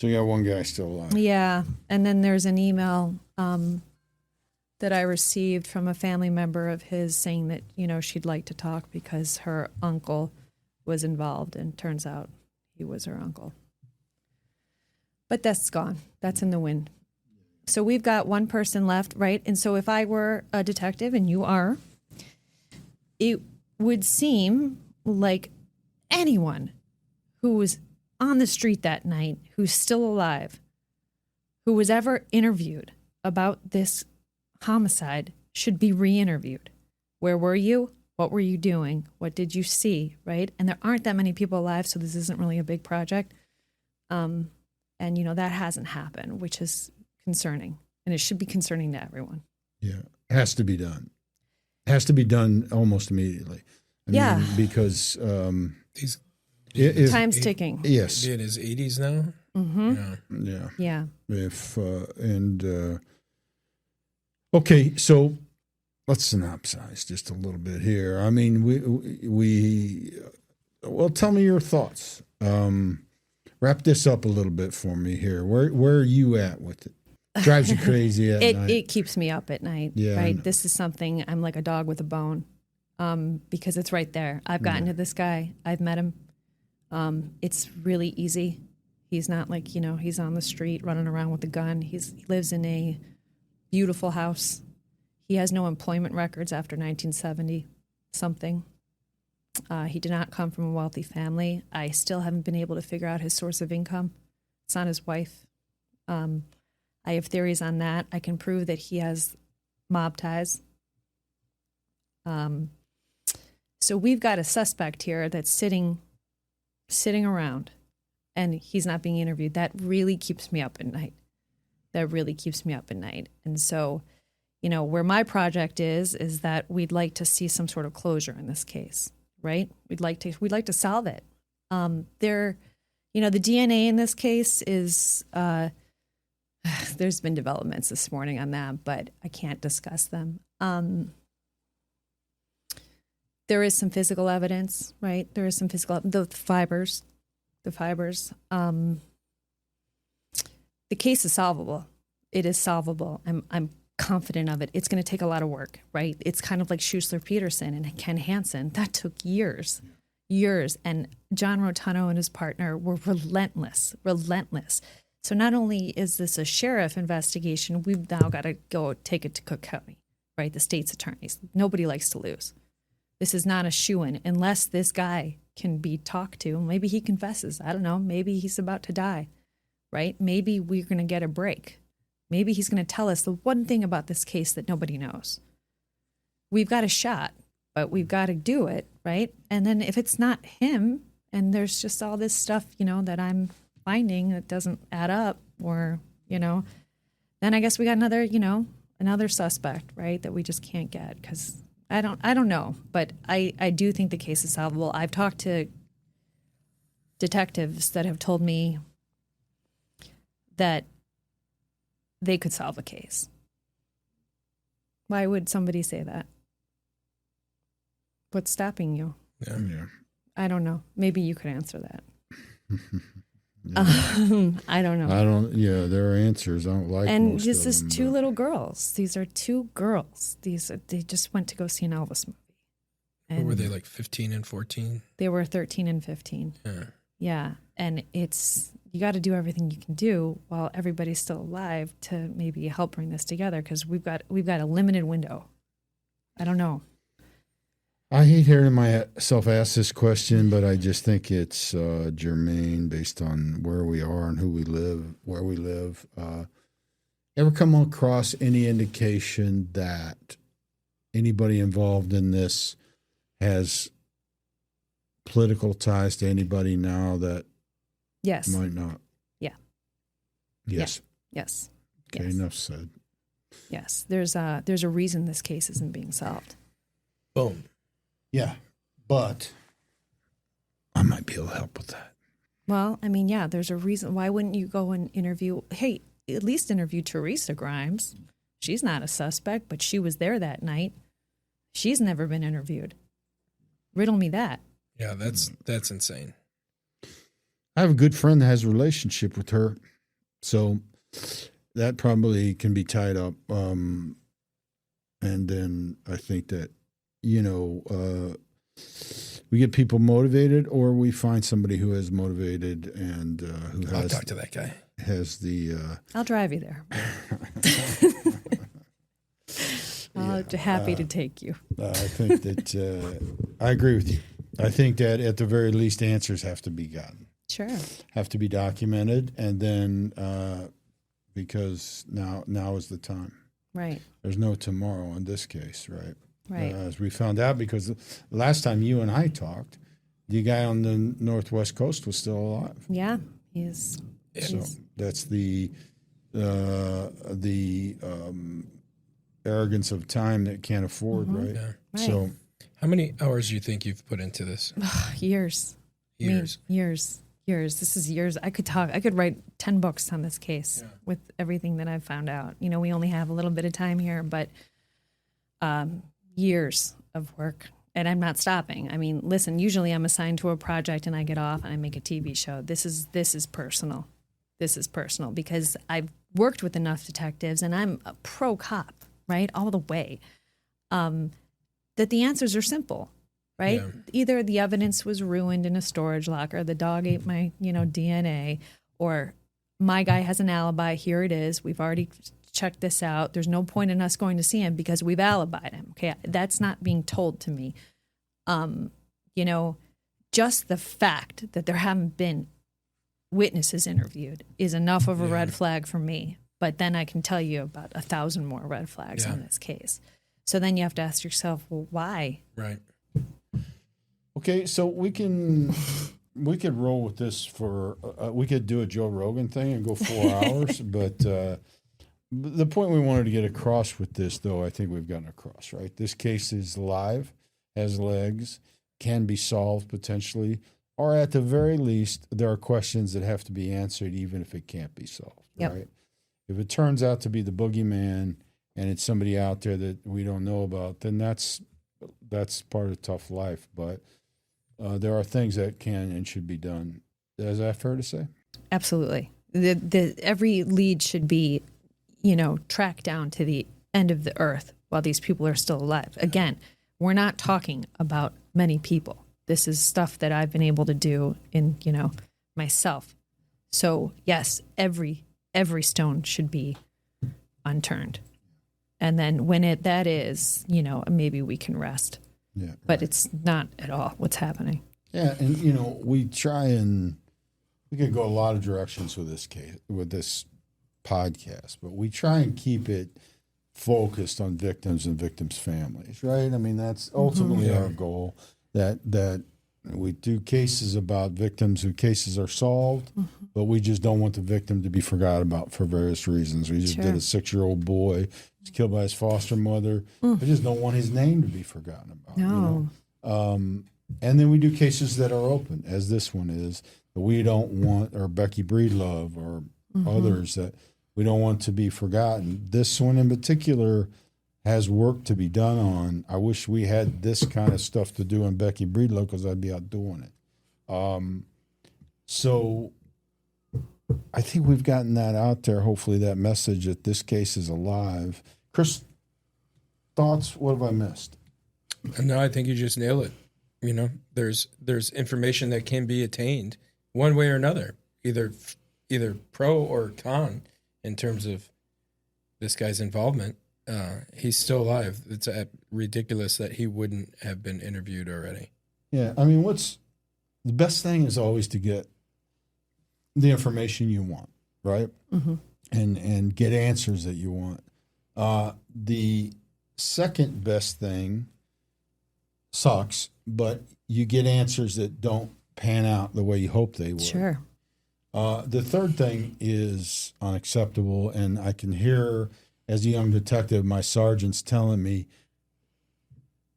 So you got one guy still alive. Yeah. And then there's an email that I received from a family member of his saying that, she'd like to talk because her uncle was involved, and turns out he was her uncle. But that's gone. That's in the wind. So we've got one person left, right? And so if I were a detective, and you are, it would seem like anyone who was on the street that night, who's still alive, who was ever interviewed about this homicide, should be re-interviewed. Where were you? What were you doing? What did you see, right? And there aren't that many people alive, so this isn't really a big project. And, that hasn't happened, which is concerning. And it should be concerning to everyone. Yeah, it has to be done. It has to be done almost immediately. I mean, because time's ticking. Yes. In his 80s now? Mm-hmm. Yeah. Okay, so let's synopsize just a little bit here. I mean, well, tell me your thoughts. Wrap this up a little bit for me here. Where are you at with it? Drives you crazy at night? It keeps me up at night, right? This is something, I'm like a dog with a bone, because it's right there. I've gotten to this guy. I've met him. It's really easy. He's not like, he's on the street running around with a gun. He lives in a beautiful house. He has no employment records after 1970 something. He did not come from a wealthy family. I still haven't been able to figure out his source of income. It's not his wife. I have theories on that. I can prove that he has mob ties. So we've got a suspect here that's sitting around, and he's not being interviewed. That really keeps me up at night. And so, where my project is that we'd like to see some sort of closure in this case, right? We'd like to solve it. The DNA in this case is, there's been developments this morning on that, but I can't discuss them. There is some physical evidence, right? The fibers. The case is solvable. It is solvable. I'm confident of it. It's going to take a lot of work, right? It's kind of like Schuessler Peterson and Ken Hansen. That took years. And John Rotuno and his partner were relentless. So not only is this a sheriff investigation, we've now got to go take it to Cook County, right? The state's attorneys. Nobody likes to lose. This is not a shoo-in unless this guy can be talked to. Maybe he confesses. I don't know. Maybe he's about to die, right? Maybe we're going to get a break. Maybe he's going to tell us the one thing about this case that nobody knows. We've got a shot, but we've got to do it, right? And then if it's not him, and there's just all this stuff, that I'm finding that doesn't add up, or, then I guess we got another suspect, right? That we just can't get, because I don't know, but I do think the case is solvable. I've talked to detectives that have told me that they could solve a case. Why would somebody say that? What's stopping you? Yeah. I don't know. Maybe you could answer that. Yeah. I don't know. There are answers. I don't like and most this of is them, two little girls. These are 2 girls. They just went to go see an Elvis movie. And what were they, like 15 and 14? They were 13 and 15. Yeah. And you got to do everything you can do while everybody's still alive to maybe help bring this together, because we've got a limited window. I don't know. I hate hearing myself ask this question, but I just think it's germane based on where we are and where we live. Ever come across any indication that anybody involved in this has political ties to anybody now that Yes. might not? Yeah. Yes. Yes. Okay, Yes. enough said. Yes, there's a reason this case isn't being solved. Boom. Yeah, but I might be able to help with that. Well, I mean, yeah, there's a reason. Why wouldn't you go and interview? Hey, at least interview Teresa Grimes. She's not a suspect, but she was there that night. She's never been interviewed. Riddle me that. Yeah, that's insane. I have a good friend that has a relationship with her, so that probably can be tied up. And then I think that, we get people motivated, or we find somebody who is motivated and who I'll has talk to that guy. has the. I'll drive you there. I'll be happy to take you. I think that I agree with you. I think that at the very least, answers have to be gotten. Sure. Have to be documented, and then because now is the time. Right. There's no tomorrow in this case, right? Right. As we found out, because the last time you and I talked, the guy on the Northwest Coast was still alive. Yeah. He's. So that's the arrogance of time that can't afford, right? Yeah. Right. So How many hours do you think you've put into this? Years. I mean, years. This is years. I could write 10 books on this case with everything that I've found out. We only have a little bit of time here, but years of work. And I'm not stopping. I mean, listen, usually I'm assigned to a project and I get off and I make a TV show. This is personal. This is personal because I've worked with enough detectives and I'm a pro cop, right? All the way. That the answers are simple. Right? Yeah. Either the evidence was ruined in a storage locker, the dog ate my, DNA, or my guy has an alibi. Here it is. We've already checked this out. There's no point in us going to see him because we've alibied him. Okay. That's not being told to me. Just the fact that there haven't been witnesses interviewed is enough of a red flag for me. But then I can tell you about 1,000 more red flags on this case. So then you have to ask yourself, well, why? Right. okay, so we could roll with this for we could do a Joe Rogan thing and go 4 hours, but the point we wanted to get across with this, though, I think we've gotten across, right? This case is live, has legs, can be solved potentially, or at the very least, there are questions that have to be answered even if it can't be solved, right? If it turns out to be the boogeyman and it's somebody out there that we don't know about, then that's part of tough life. But there are things that can and should be done. Is that fair to say? Absolutely. Every lead should be, tracked down to the end of the earth while these people are still alive. Again, we're not talking about many people. This is stuff that I've been able to do in, myself. So yes, every stone should be unturned. And then when that is, maybe we can rest. Yeah. But it's not at all what's happening. Yeah, and we could go a lot of directions with this case, with this podcast, but we try and keep it focused on victims and victims' families, right? I mean, that's ultimately our goal. That we do cases about victims whose cases are solved, but we just don't want the victim to be forgot about for various reasons. We just did a 6-year-old boy was killed by his foster mother. I just don't want his name to be forgotten about. No. And then we do cases that are open, as this one is, that we don't want, or Becky Breedlove or others that we don't want to be forgotten. This one in particular has work to be done on. I wish we had this kind of stuff to do on Becky Breedlove because I'd be out doing it. So I think we've gotten that out there, hopefully that message that this case is alive. Chris, thoughts? What have I missed? No, I think you just nailed it. There's information that can be attained one way or another, either pro or con in terms of this guy's involvement. He's still alive. It's ridiculous that he wouldn't have been interviewed already. Yeah, I mean, the best thing is always to get the information you want, right? And get answers that you want. The second best thing sucks, but you get answers that don't pan out the way you hope they would. Sure. The third thing is unacceptable, and I can hear, as a young detective, my sergeants telling me,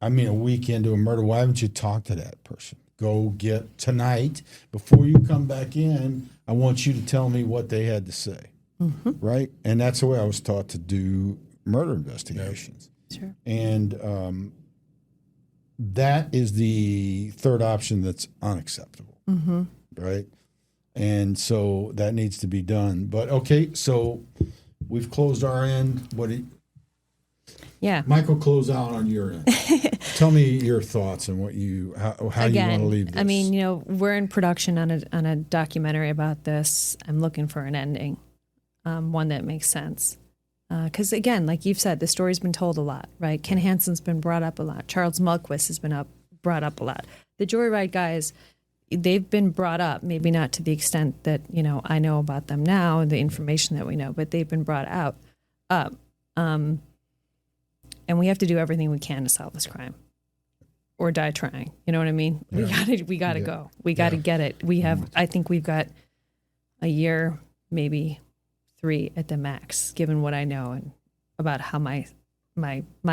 a week into a murder, why haven't you talked to that person? Go get tonight, before you come back in, I want you to tell me what they had to say, right? And that's the way I was taught to do murder investigations. Sure. And that is the third option that's unacceptable, right? And so that needs to be done. But okay, so we've closed our end. Yeah. Michael, close out on your end. Tell me your thoughts and how you want to leave this. I mean, we're in production on a documentary about this. I'm looking for an ending, one that makes sense. Because again, like you've said, the story's been told a lot, right? Ken Hansen's been brought up a lot. Charles Mulquist has been brought up a lot. The Joyride guys, they've been brought up, maybe not to the extent that I know about them now and the information that we know, but they've been brought up. And we have to do everything we can to solve this crime, or die trying. You know what I mean? Yeah. We gotta go. We gotta get it. I think we've got a year, maybe 3 at the max, given what I know and about how my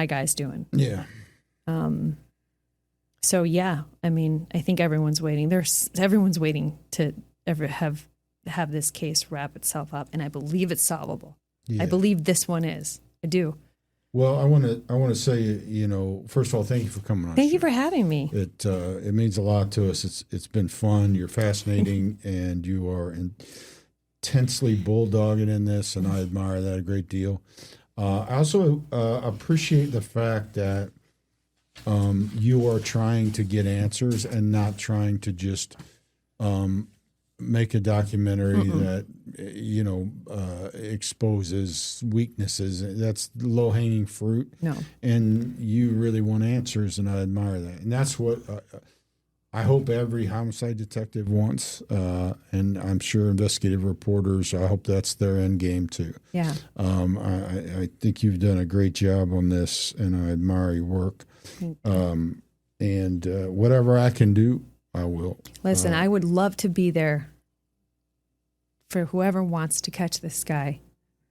guy's doing. Yeah. So yeah, I think everyone's waiting. Everyone's waiting to ever have this case wrap itself up, and I believe it's solvable. Yeah. I believe this one is. I do. Well, I want to say, first of all, thank you for coming on. Thank you for having me. It means a lot to us. It's been fun. You're fascinating, and you are intensely bulldogging in this, and I admire that a great deal. I also appreciate the fact that you are trying to get answers and not trying to just make a documentary that exposes weaknesses. That's low-hanging fruit. No. And you really want answers, and I admire that. And that's what I hope every homicide detective wants, and I'm sure investigative reporters, I hope that's their end game too. Yeah. I think you've done a great job on this, and I admire your work. And whatever I can do, I will. Listen, I would love to be there for whoever wants to catch this guy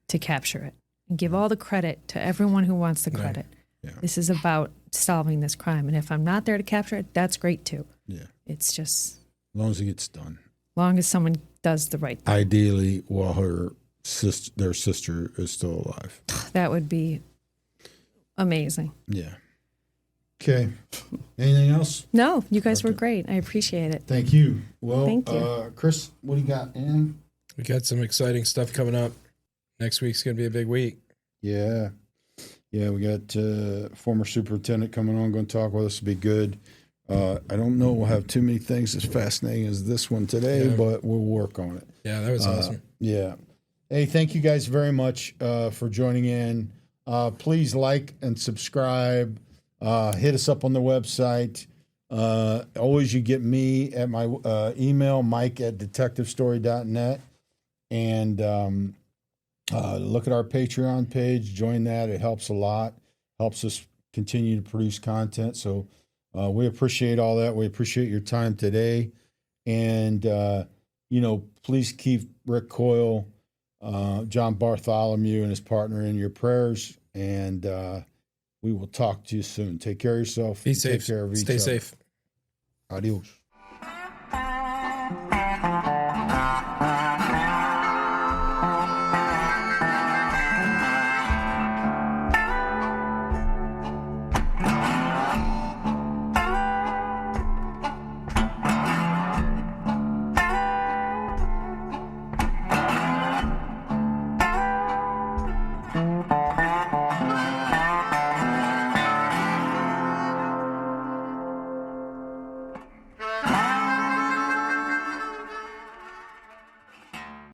to capture it, and give all the credit to everyone who wants the credit. Yeah. This is about solving this crime. And if I'm not there to capture it, that's great too. Yeah. It's just, as long as it gets done. Long as someone does the right thing. Ideally, while their sister is still alive. That would be amazing. Yeah. Okay. Anything else? No, you guys were great. I appreciate it. Thank you. Well, Thank you. Chris, what do you got? Anything? We got some exciting stuff coming up. Next week's going to be a big week. Yeah. Yeah, we got former superintendent coming on, going to talk with us. It'll be good. I don't know we'll have too many things as fascinating as this one today, but we'll work on it. Yeah, that was awesome. Yeah. Hey, thank you guys very much for joining in. Please like and subscribe. Hit us up on the website. Always you get me at my email, mike@detectivestory.net. And look at our Patreon page. Join that. It helps a lot. Helps us continue to produce content. So we appreciate all that. We appreciate your time today. And, please keep Rick Coyle, John Bartholomew, and his partner in your prayers. And we will talk to you soon. Take care of yourself. Be safe. Take care of each Stay other. safe. Adios.